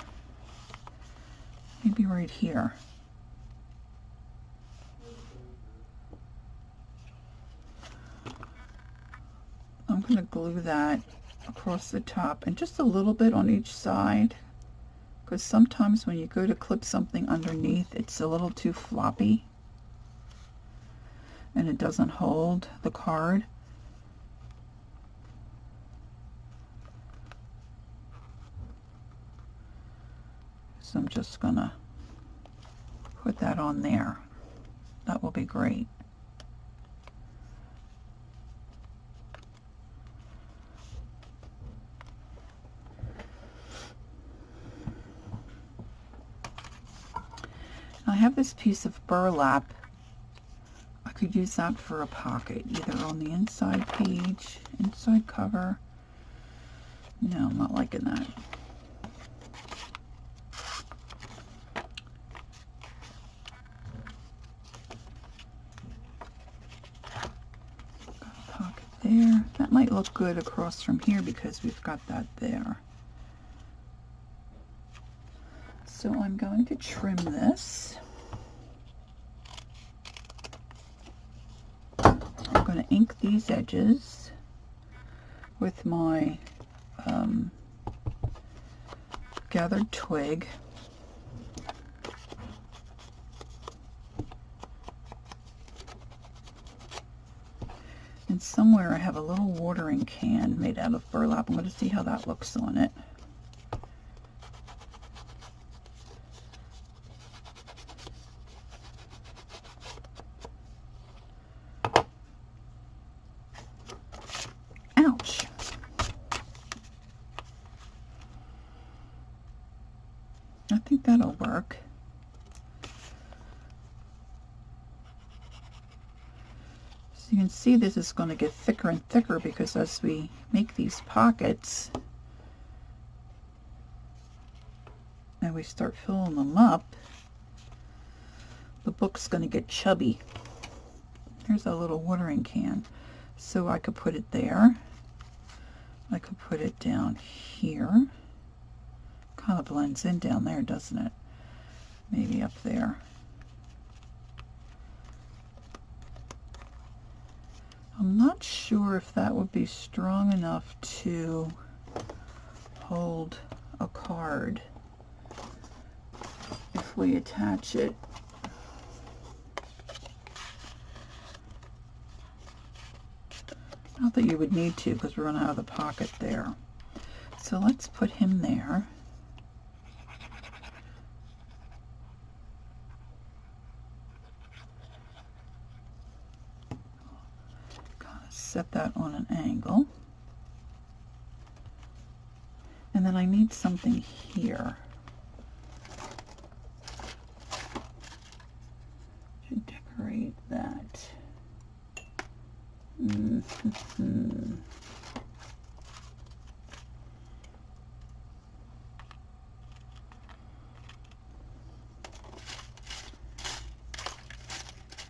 maybe right here. I'm going to glue that across the top and just a little bit on each side, because sometimes when you go to clip something underneath, it's a little too floppy and it doesn't hold the card. So I'm just gonna put that on there. That will be great. I have this piece of burlap. I could use that for a pocket, either on the inside page, inside cover. No, I'm not liking that. Got a pocket there. That might look good across from here because we've got that there. So I'm going to trim this. I'm going to ink these edges with my gathered twig. And somewhere I have a little watering can made out of burlap. I'm going to see how that looks on it. Ouch. I think that'll work. So you can see this is going to get thicker and thicker because as we make these pockets and we start filling them up, the book's going to get chubby. Here's a little watering can. So I could put it there. I could put it down here. Kind of blends in down there, doesn't it? Maybe up there. I'm not sure if that would be strong enough to hold a card if we attach it. Not that you would need to because we're going to have the pocket there. So let's put him there. Set that on an angle, and then I need something here to decorate that.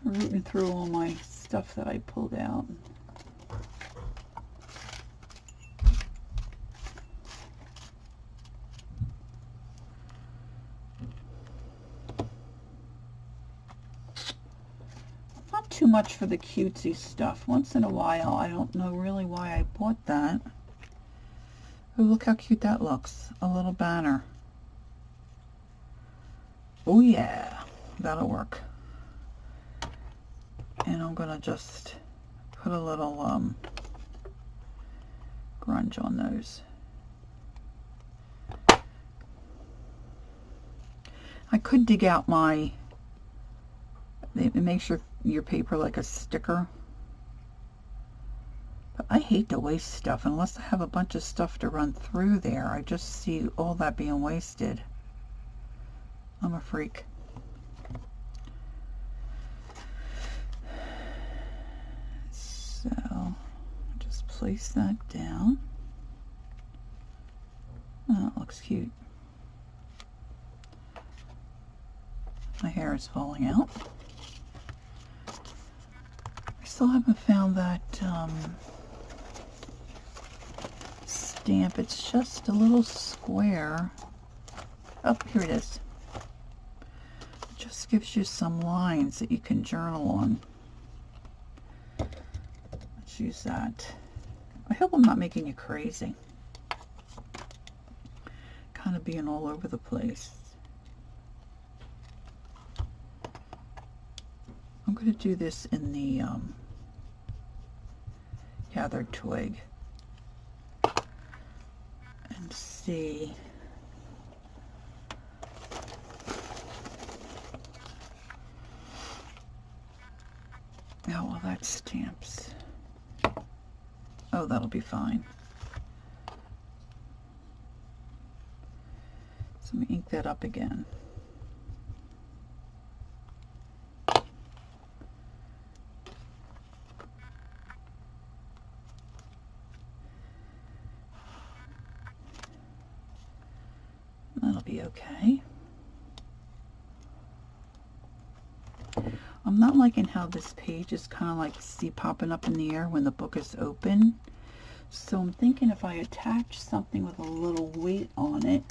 Rooting through all my stuff that I pulled out. Too much for the cutesy stuff. Once in a while, I don't know really why I bought that. Oh, look how cute that looks. A little banner. Oh yeah, that'll work. And I'm gonna just put a little grunge on those. I could dig out my, it makes your paper like a sticker. But I hate to waste stuff unless I have a bunch of stuff to run through there. I just see all that being wasted. I'm a freak. So just place that down. Oh, that looks cute. My hair is falling out. I still haven't found that stamp. It's just a little square. Oh, here it is. It just gives you some lines that you can journal on. Let's use that. I hope I'm not making you crazy. Kind of being all over the place. I'm going to do this in the gathered twig and see. Oh, well, that stamps. Oh, that'll be fine. So let me ink that up again. That'll be okay. I'm not liking how this page is kind of like, see, popping up in the air when the book is open. So I'm thinking if I attach something with a little weight on it,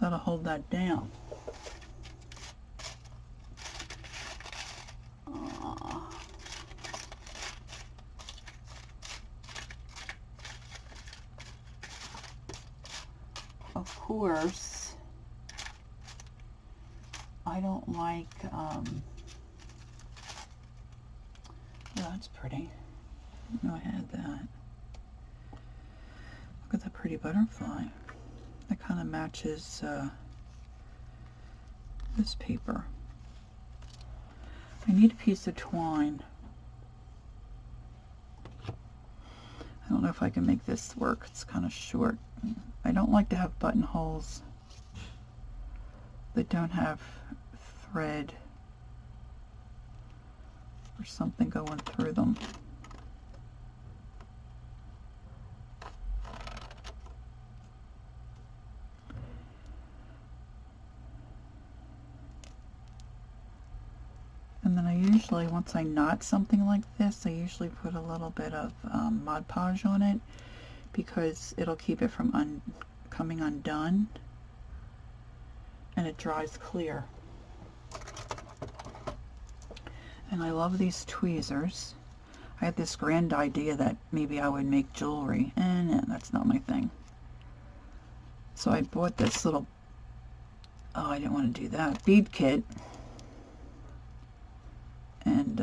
that'll hold that down. Of course, I don't like that's pretty. I didn't know I had that. Look at that pretty butterfly. That kind of matches this paper. I need a piece of twine. I don't know if I can make this work. It's kind of short. I don't like to have buttonholes that don't have thread or something going through them. And then I usually, once I knot something like this, I usually put a little bit of Mod Podge on it because it'll keep it from coming undone, and it dries clear. And I love these tweezers. I had this grand idea that maybe I would make jewelry, and that's not my thing. So I bought this little, oh, I didn't want to do that, bead kit. And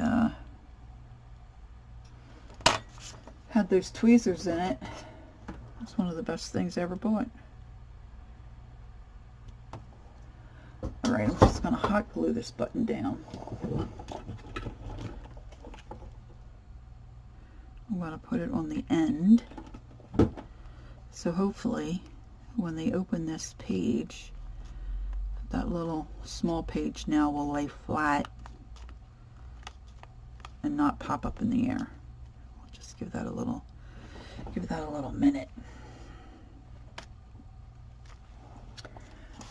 had those tweezers in it. It's one of the best things I ever bought. Alright, I'm just going to hot glue this button down. I'm going to put it on the end. So hopefully when they open this page, that little small page now will lay flat and not pop up in the air. We'll just give that a little minute.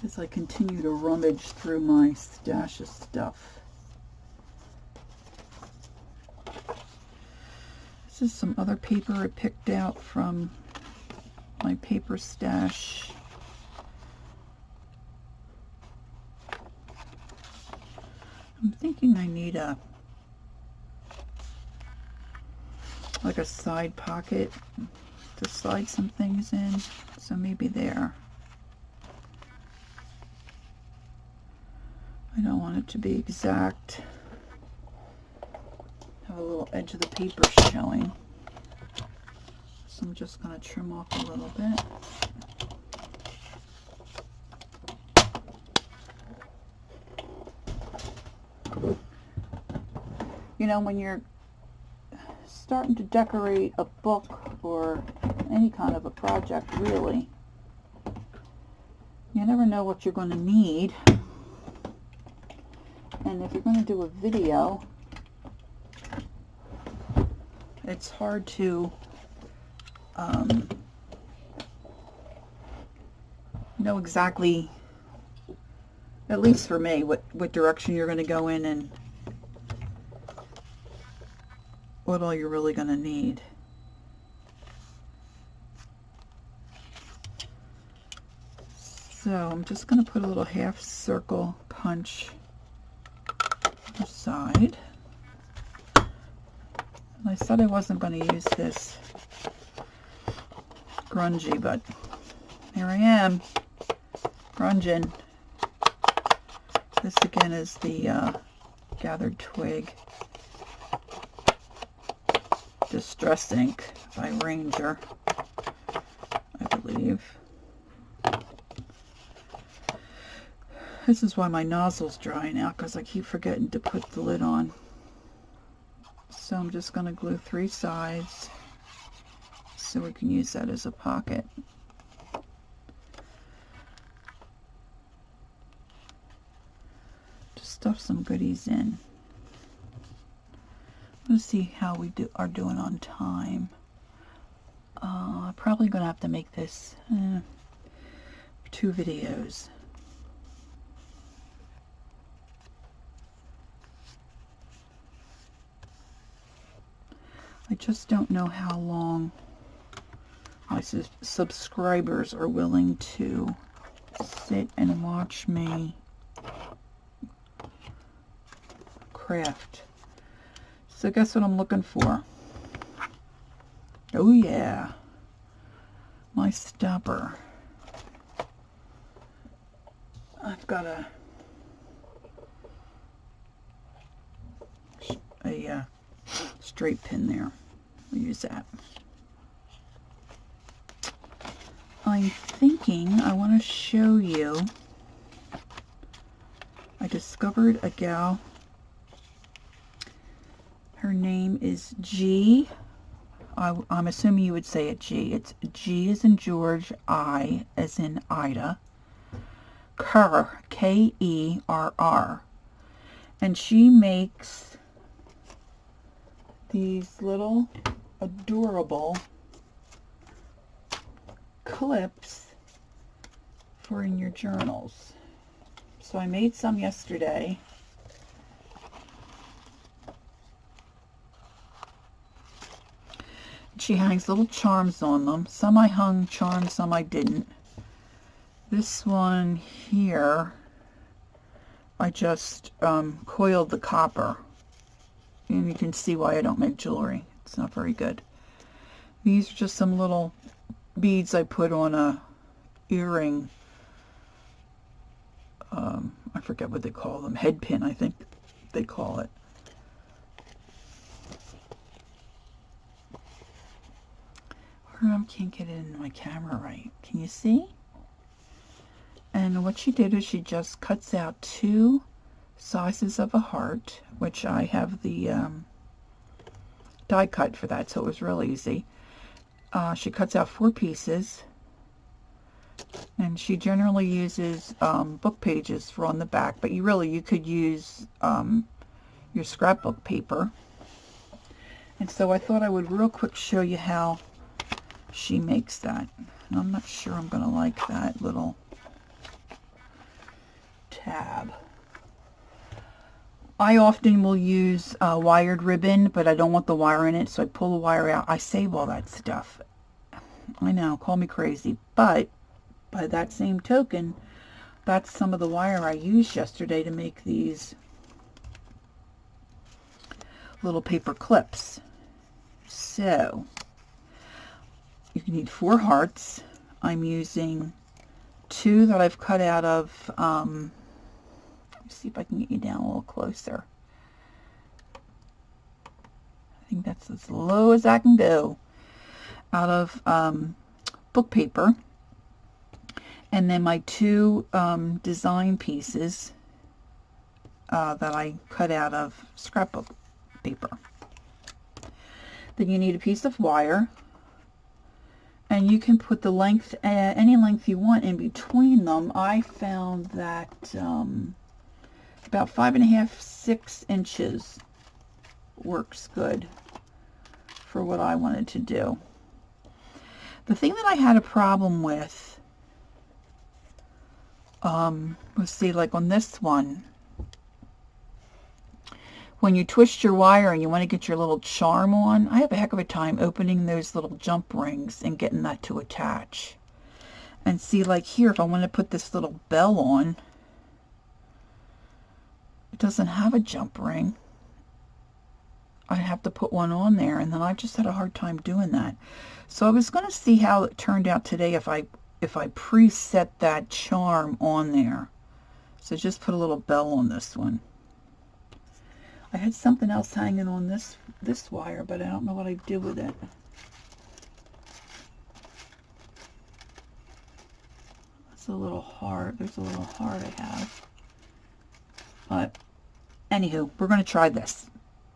As I continue to rummage through my stash of stuff. This is some other paper I picked out from my paper stash. I'm thinking I need like a side pocket to slide some things in, so maybe there. I don't want it to be exact. Have a little edge of the paper showing. So I'm just going to trim off a little bit. You know, when you're starting to decorate a book or any kind of a project, really, you never know what you're going to need. And if you're going to do a video, it's hard to know exactly, at least for me, what direction you're going to go in and what all you're really going to need. So I'm just going to put a little half circle punch on the side. And I said I wasn't going to use this grungy, but here I am, grunging. This again is the Gathered Twig Distress Ink by Ranger, I believe. This is why my nozzle's drying out, because I keep forgetting to put the lid on. So I'm just going to glue 3 sides so we can use that as a pocket. Just stuff some goodies in. Let's see how we are doing on time. Probably going to have to make this 2 videos. I just don't know how long my subscribers are willing to sit and watch me craft. So guess what I'm looking for? Oh yeah, my stopper. I've got a straight pin there. We'll use that. I'm thinking I want to show you, I discovered a gal. Her name is G. I'm assuming you would say it G. It's G as in George, I as in Ida, Kerr, Kerr. And she makes these little adorable clips for in your journals. So I made some yesterday. She hangs little charms on them. Some I hung charms, some I didn't. This one here, I just coiled the copper. And you can see why I don't make jewelry. It's not very good. These are just some little beads I put on a earring. I forget what they call them. Head pin, I think they call it. I can't get it into my camera right. Can you see? And what she did is she just cuts out 2 sizes of a heart, which I have the die cut for that, so it was real easy. She cuts out 4 pieces, and she generally uses book pages for on the back, but you could use your scrapbook paper. And so I thought I would real quick show you how she makes that. And I'm not sure I'm going to like that little tab. I often will use wired ribbon, but I don't want the wire in it, so I pull the wire out. I save all that stuff. I know, call me crazy, but by that same token, that's some of the wire I used yesterday to make these little paper clips. So you need 4 hearts. I'm using 2 that I've cut out of, let me see if I can get you down a little closer. I think that's as low as I can go. Out of book paper. And then my 2 design pieces that I cut out of scrapbook paper. Then you need a piece of wire. And you can put the length, any length you want in between them. I found that about 5.5, 6 inches works good for what I wanted to do. The thing that I had a problem with, let's see, like on this one, when you twist your wire and you want to get your little charm on, I have a heck of a time opening those little jump rings and getting that to attach. And see, like here, if I want to put this little bell on, it doesn't have a jump ring. I have to put one on there, and then I just had a hard time doing that. So I was going to see how it turned out today if I preset that charm on there. So just put a little bell on this one. I had something else hanging on this wire, but I don't know what I did with it. It's a little hard. There's a little heart I have. But anywho, we're going to try this.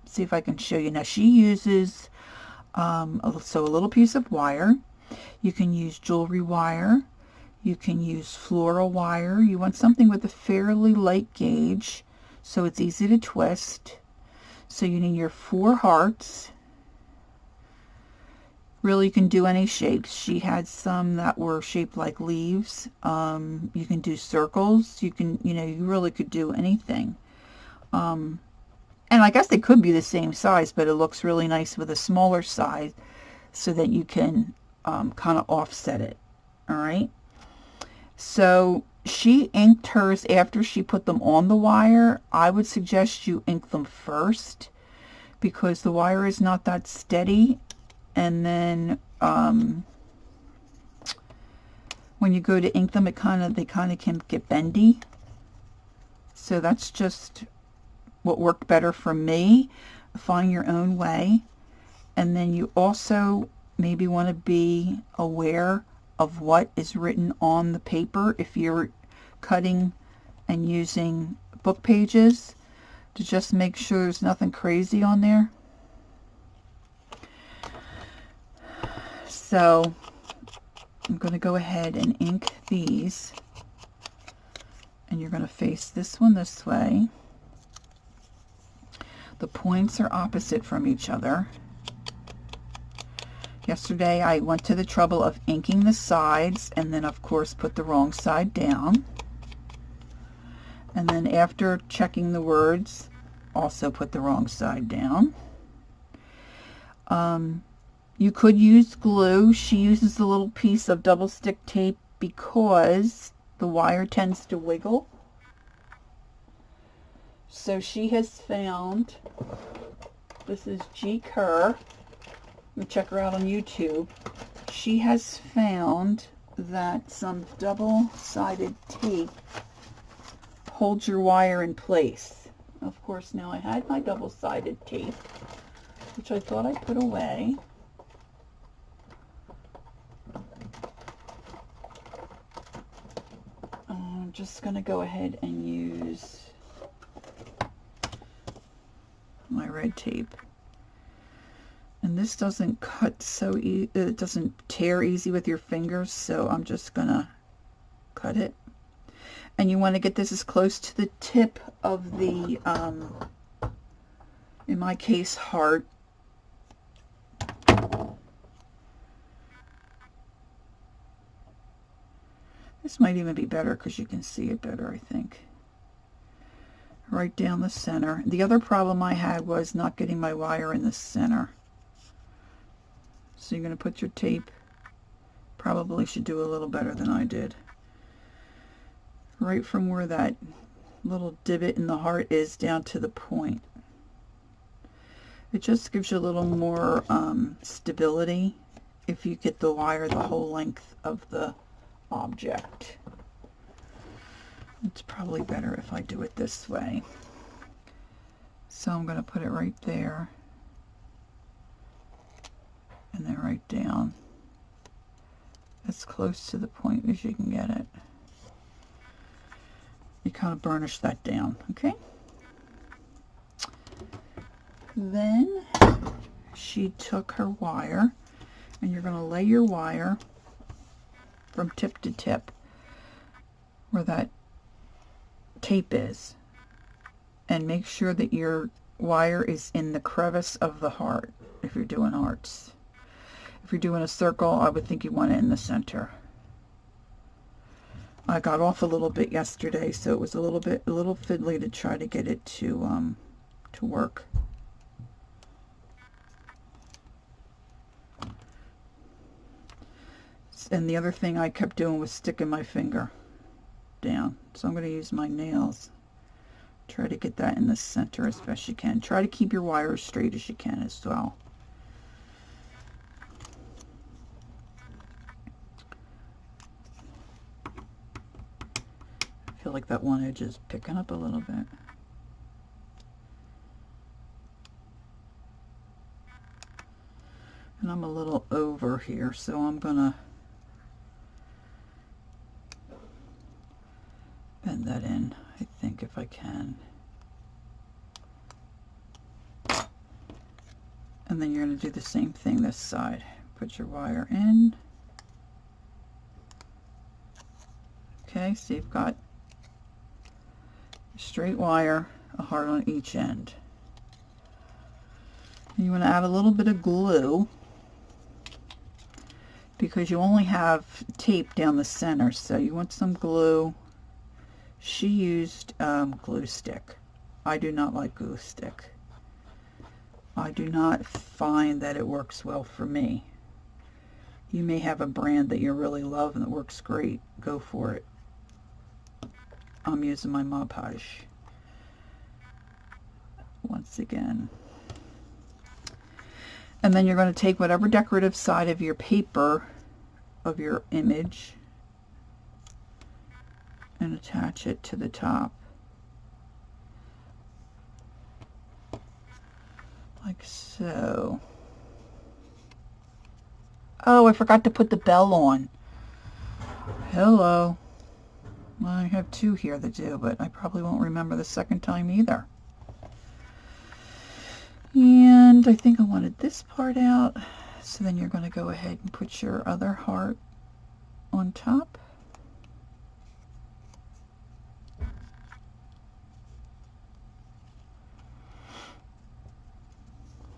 See if I can show you. Now she uses a little piece of wire. You can use jewelry wire. You can use floral wire. You want something with a fairly light gauge so it's easy to twist. So you need your 4 hearts. Really, you can do any shapes. She had some that were shaped like leaves. You can do circles. You can, you really could do anything. And I guess they could be the same size, but it looks really nice with a smaller size so that you can kind of offset it. All right. So she inked hers after she put them on the wire. I would suggest you ink them first because the wire is not that steady. And then when you go to ink them, they kind of can get bendy. So that's just what worked better for me. Find your own way. And then you also maybe want to be aware of what is written on the paper if you're cutting and using book pages, to just make sure there's nothing crazy on there. So I'm going to go ahead and ink these, and you're going to face this one this way. The points are opposite from each other. Yesterday I went to the trouble of inking the sides and then of course put the wrong side down. And then after checking the words, also put the wrong side down. You could use glue. She uses a little piece of double stick tape because the wire tends to wiggle. So she has found, this is G. Kerr, you check her out on YouTube. She has found that some double-sided tape holds your wire in place. Of course, now I had my double-sided tape, which I thought I put away. I'm just going to go ahead and use my red tape. And this doesn't cut so it doesn't tear easy with your fingers, so I'm just gonna cut it. And you want to get this as close to the tip of the in my case, heart. This might even be better because you can see it better, I think. Right down the center. The other problem I had was not getting my wire in the center. So you're going to put your tape, probably should do a little better than I did, right from where that little divot in the heart is down to the point. It just gives you a little more stability if you get the wire the whole length of the object. It's probably better if I do it this way. So I'm going to put it right there. And then right down as close to the point as you can get it. You kind of burnish that down, okay? Then she took her wire, and you're going to lay your wire from tip to tip where that tape is, and make sure that your wire is in the crevice of the heart if you're doing hearts. If you're doing a circle, I would think you want it in the center. I got off a little bit yesterday, so it was a little fiddly to try to get it to work. And the other thing I kept doing was sticking my finger down. So I'm going to use my nails. Try to get that in the center as best you can. Try to keep your wire as straight as you can as well. I feel like that one edge is picking up a little bit. And I'm a little over here, so I'm gonna bend that in, I think, if I can. And then you're going to do the same thing this side. Put your wire in. Okay, so you've got a straight wire, a heart on each end. And you want to add a little bit of glue because you only have tape down the center, so you want some glue. She used glue stick. I do not like glue stick. I do not find that it works well for me. You may have a brand that you really love and it works great. Go for it. I'm using my Mod Podge. Once again. And then you're going to take whatever decorative side of your paper, of your image, and attach it to the top. Like so. Oh, I forgot to put the bell on. Hello. Well, I have two here that do, but I probably won't remember the second time either. And I think I wanted this part out. So then you're going to go ahead and put your other heart on top.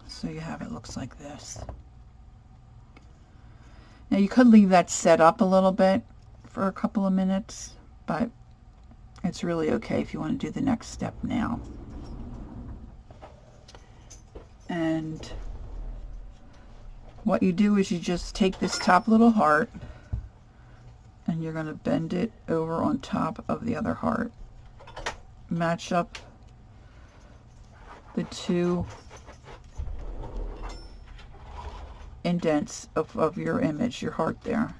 So you have it looks like this. Now you could leave that set up a little bit for a couple of minutes, but it's really okay if you want to do the next step now. And what you do is you just take this top little heart and you're going to bend it over on top of the other heart. Match up the two indents of your image, your heart there.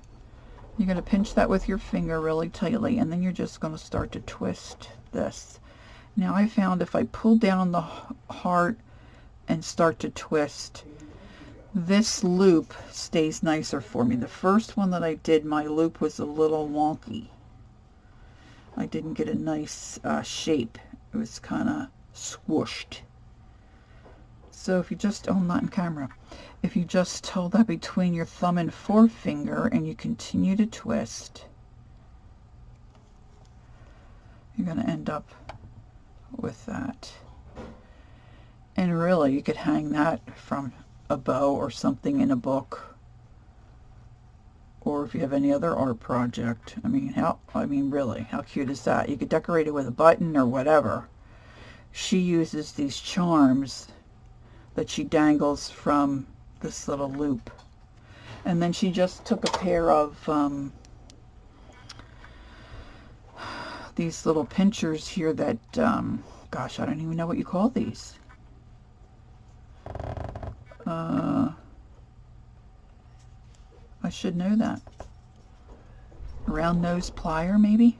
You're going to pinch that with your finger really tightly, and then you're just going to start to twist this. Now I found if I pull down the heart and start to twist, this loop stays nicer for me. The first one that I did, my loop was a little wonky. I didn't get a nice shape. It was kind of swooshed. So if you just, oh, not in camera. If you just hold that between your thumb and forefinger and you continue to twist, you're going to end up with that. And really, you could hang that from a bow or something in a book, or if you have any other art project. I mean, really, how cute is that? You could decorate it with a button or whatever. She uses these charms that she dangles from this little loop. And then she just took a pair of these little pinchers here that, gosh, I don't even know what you call these. I should know that. Round nose plier, maybe?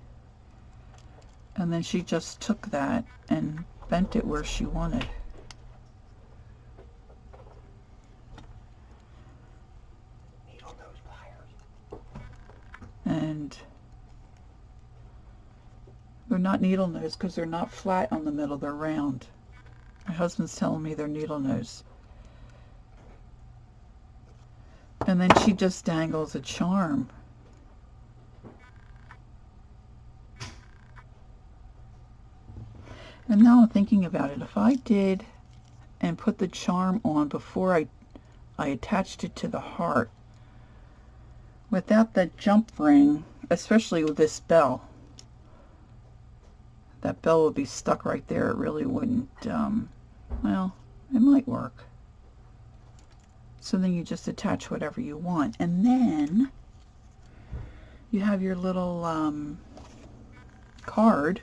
And then she just took that and bent it where she wanted. And they're not needle nose because they're not flat on the middle, they're round. My husband's telling me they're needle nose. And then she just dangles a charm. And now I'm thinking about it. If I did and put the charm on before I attached it to the heart, without that jump ring, especially with this bell, that bell would be stuck right there. It really wouldn't, well, it might work. So then you just attach whatever you want. And then you have your little card.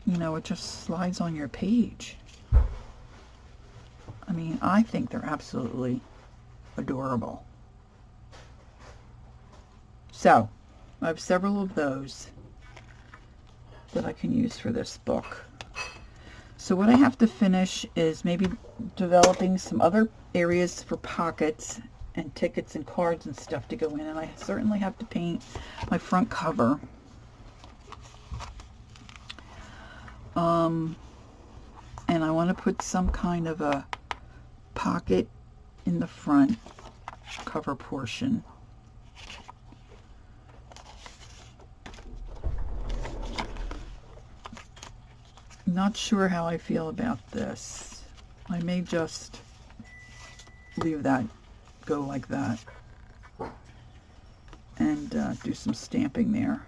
You know, it just slides on your page. I mean, I think they're absolutely adorable. So, I have several of those that I can use for this book. So what I have to finish is maybe developing some other areas for pockets and tickets and cards and stuff to go in. And I certainly have to paint my front cover. And I want to put some kind of a pocket in the front cover portion. Not sure how I feel about this. I may just leave that go like that and do some stamping there.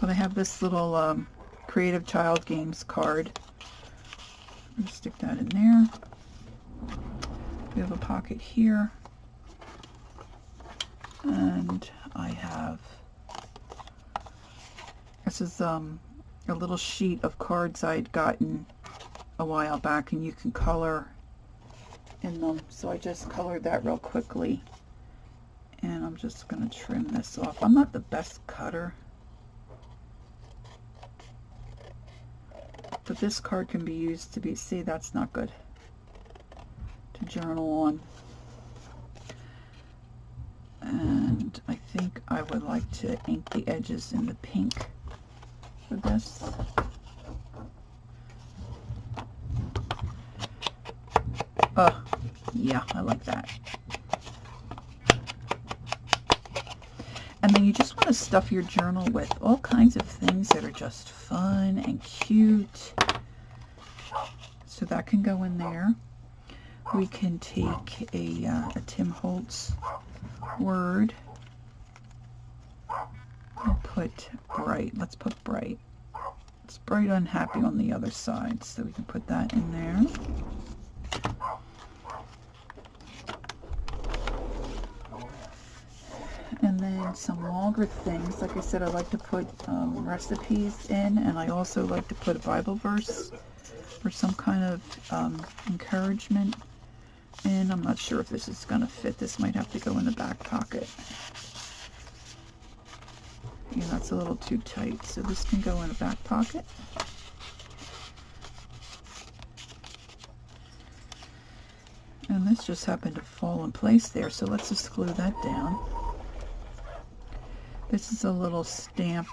But I have this little Creative Child Games card. I'm going to stick that in there. We have a pocket here. And I have, this is a little sheet of cards I'd gotten a while back, and you can color in them. So I just colored that real quickly. And I'm just going to trim this off. I'm not the best cutter, but this card can be used to be, see, that's not good. journal on. And I think I would like to ink the edges in the pink for this. Yeah, I like that. And then you just want to stuff your journal with all kinds of things that are just fun and cute. So that can go in there. We can take a Tim Holtz word and put bright. Let's put bright. It's bright unhappy on the other side, so we can put that in there. And then some longer things. Like I said, I like to put recipes in, and I also like to put a Bible verse or some kind of encouragement in. I'm not sure if this is going to fit. This might have to go in the back pocket. Yeah, that's a little too tight, so this can go in the back pocket. And this just happened to fall in place there, so let's just glue that down. This is a little stamp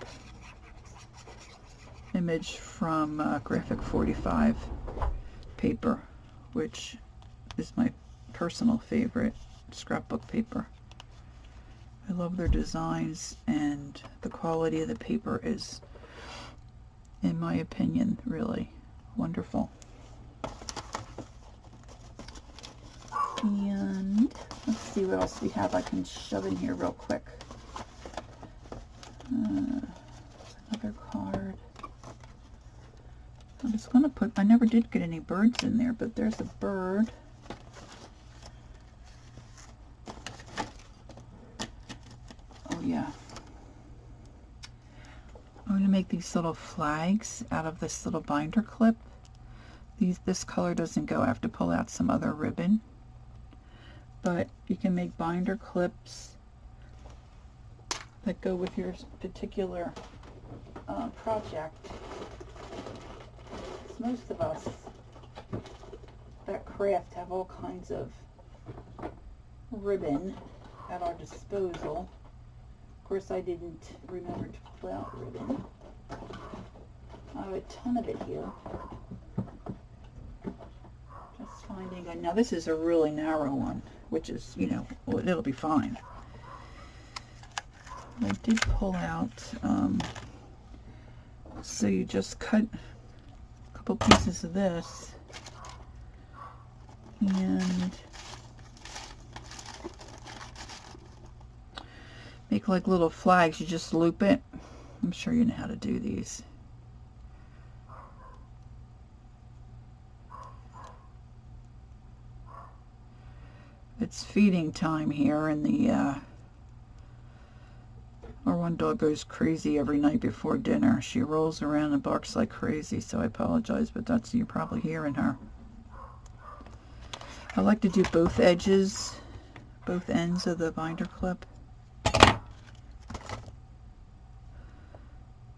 image from Graphic 45 paper, which is my personal favorite scrapbook paper. I love their designs, and the quality of the paper is, in my opinion, really wonderful. And let's see what else we have I can shove in here real quick. Another card. I'm just going to put, I never did get any birds in there, but there's a bird. Oh yeah. I'm going to make these little flags out of this little binder clip. This color doesn't go. I have to pull out some other ribbon. But you can make binder clips that go with your particular project. Most of us that craft have all kinds of ribbon at our disposal. Of course, I didn't remember to pull out ribbon. I have a ton of it here. Just finding a, now this is a really narrow one, which is, you know, well, it'll be fine. I did pull out, so you just cut a couple pieces of this and make like little flags. You just loop it. I'm sure you know how to do these. It's feeding time here, and our one dog goes crazy every night before dinner. She rolls around and barks like crazy, so I apologize, but that's, you're probably hearing her. I like to do both edges, both ends of the binder clip.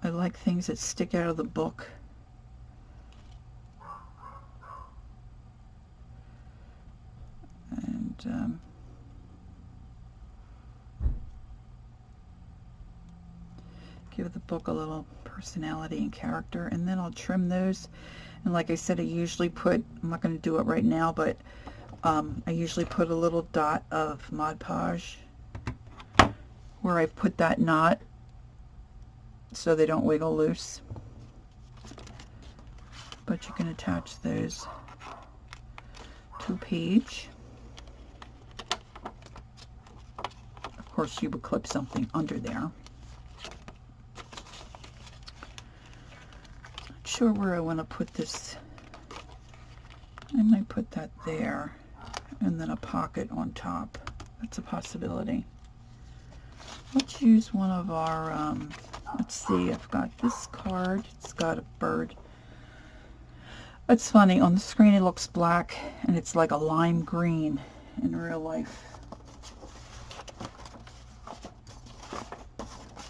I like things that stick out of the book. And give the book a little personality and character. And then I'll trim those. And like I said, I usually put, I'm not going to do it right now, but I usually put a little dot of Mod Podge where I put that knot so they don't wiggle loose. But you can attach those to a page. Of course, you would clip something under there. Not sure where I want to put this. I might put that there, and then a pocket on top. That's a possibility. Let's use one of our, let's see, I've got this card. It's got a bird. It's funny, on the screen it looks black, and it's like a lime green in real life.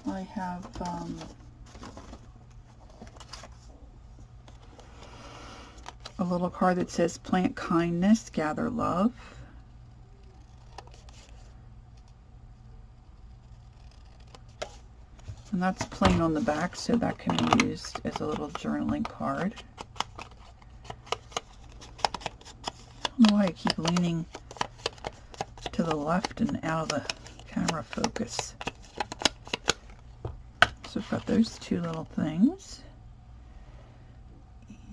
I have, a little card that says plant kindness, gather love. And that's plain on the back, so that can be used as a little journaling card. I don't know why I keep leaning to the left and out of the camera focus. So I've got those two little things.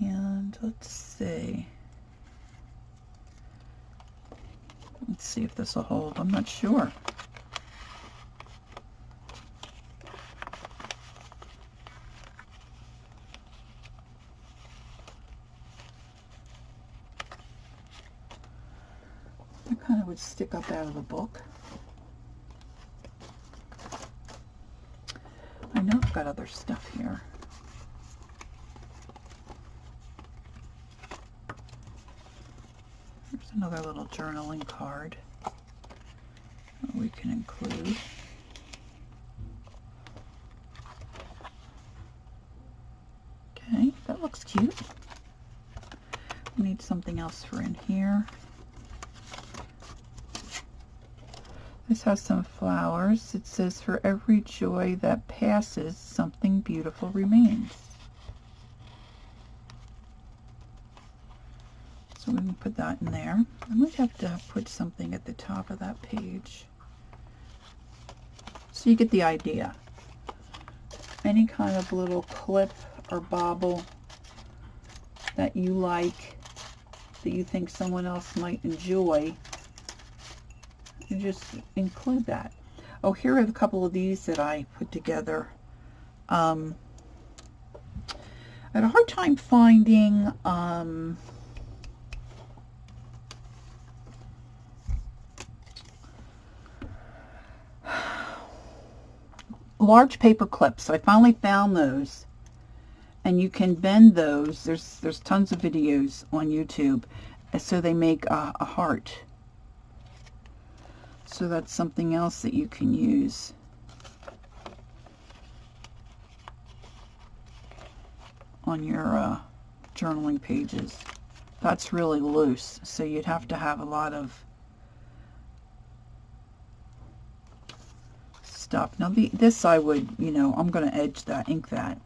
And let's see. Let's see if this will hold. I'm not sure. It kind of would stick up out of the book. I know I've got other stuff here. There's another little journaling card that we can include. Okay, that looks cute. We need something else for in here. This has some flowers. It says, for every joy that passes, something beautiful remains. So we can put that in there. I might have to put something at the top of that page. So you get the idea. Any kind of little clip or bauble that you like, that you think someone else might enjoy, you just include that. Oh, here are a couple of these that I put together. I had a hard time finding large paper clips. So I finally found those, and you can bend those. There's tons of videos on YouTube, so they make a heart. So that's something else that you can use. On your journaling pages. That's really loose, so you'd have to have a lot of stuff. Now this I would, you know, I'm going to edge that, ink that.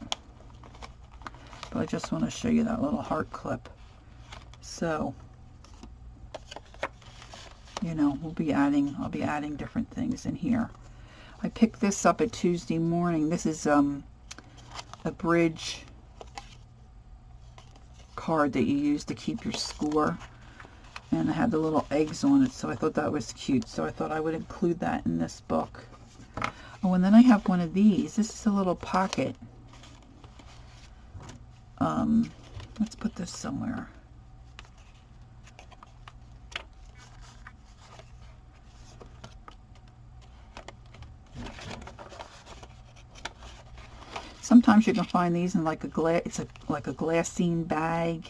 But I just want to show you that little heart clip. So, you know, I'll be adding different things in here. I picked this up at Tuesday morning. This is a bridge card that you use to keep your score, and it had the little eggs on it, so I thought that was cute, so I thought I would include that in this book. Oh, and then I have one of these. This is a little pocket. Let's put this somewhere. Sometimes you can find these in like a like a glassine bag.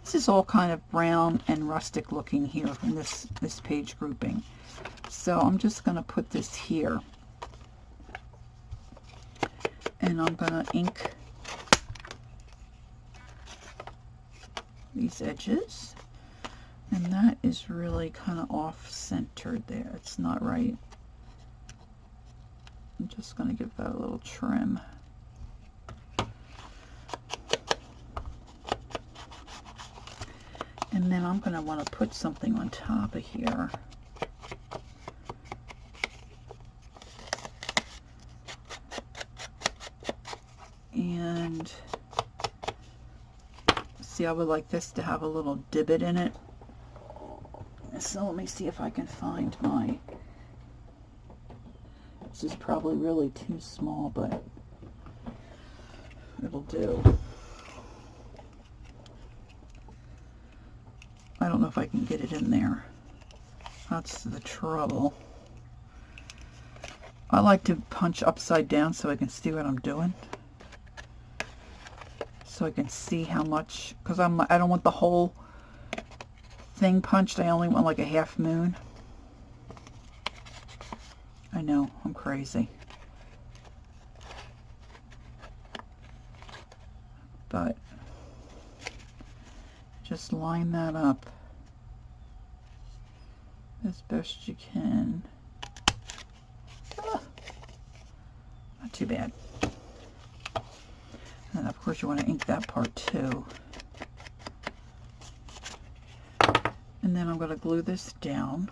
This is all kind of brown and rustic looking here in this page grouping. So I'm just going to put this here, and I'm going to ink these edges, and that is really kind of off-centered there. It's not right. I'm just going to give that a little trim. And then I'm going to want to put something on top of here. And see, I would like this to have a little divot in it. So let me see if I can find my... This is probably really too small, but it'll do. I don't know if I can get it in there. That's the trouble. I like to punch upside down so I can see what I'm doing. So I can see how much, because I don't want the whole thing punched. I only want like a half moon. I know, I'm crazy. just line that up as best you can. Not too bad. And of course you want to ink that part too. And then I'm going to glue this down.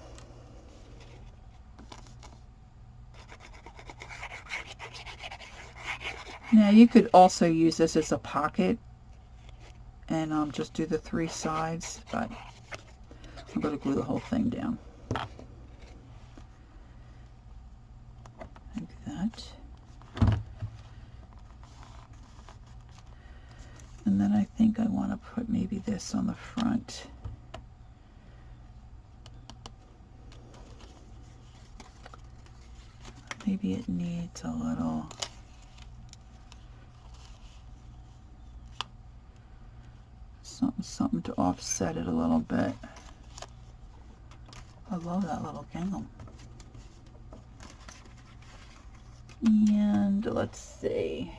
Now you could also use this as a pocket and just do the 3 sides, but I'm going to glue the whole thing down. Like that. And then I think I want to put maybe this on the front. Maybe it needs a little something to offset it a little bit. I love that little gingham. And let's see.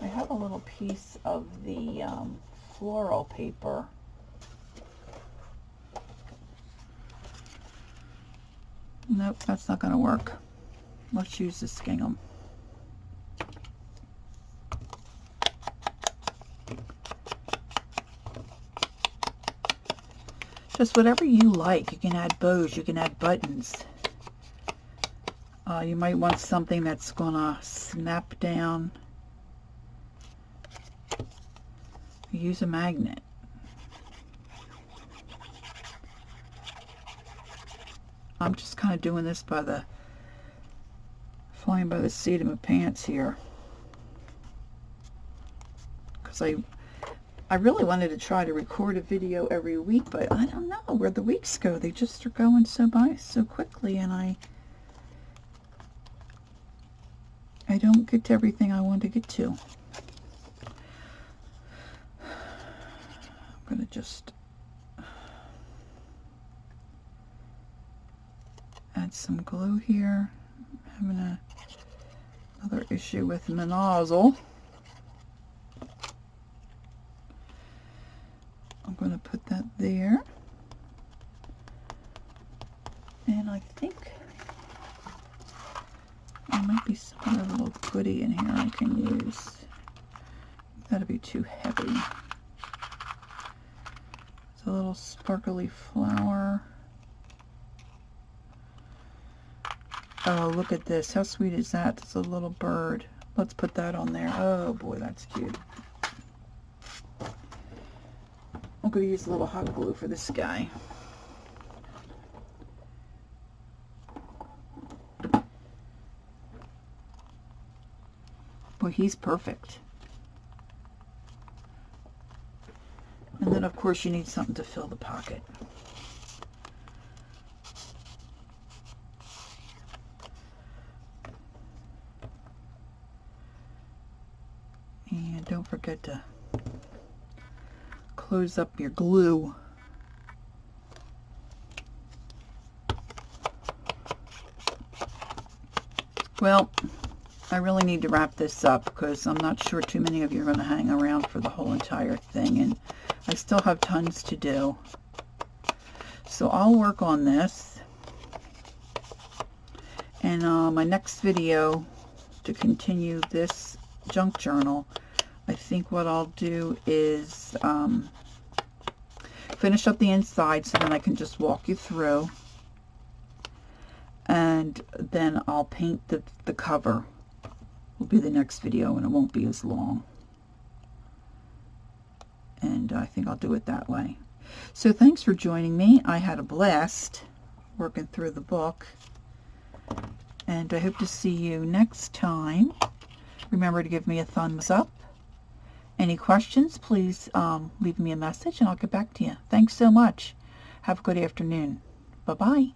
I have a little piece of the floral paper. Nope, that's not going to work. Let's use this gingham. Just whatever you like. You can add bows, you can add buttons. You might want something that's going to snap down. Use a magnet. I'm just kind of doing this by the flying by the seat of my pants here, because I really wanted to try to record a video every week, but I don't know where the weeks go. They just are going by so quickly, and I don't get to everything I want to get to. I'm gonna just add some glue here. I'm having another issue with my nozzle. I'm going to put that there. And I think there might be some other little goodie in here I can use. That'll be too heavy. It's a little sparkly flower. Oh, look at this. How sweet is that? It's a little bird. Let's put that on there. Oh boy, that's cute. I'm going to use a little hot glue for this guy. Boy, he's perfect. And then of course you need something to fill the pocket. And don't forget to close up your glue. Well, I really need to wrap this up because I'm not sure too many of you are going to hang around for the whole entire thing, and I still have tons to do. So I'll work on this, and my next video to continue this junk journal, I think what I'll do is finish up the inside so then I can just walk you through, and then I'll paint the cover. Will be the next video, and it won't be as long, and I think I'll do it that way. So thanks for joining me. I had a blast working through the book, and I hope to see you next time. Remember to give me a thumbs up. Any questions, please leave me a message and I'll get back to you. Thanks so much. Have a good afternoon. Bye-bye.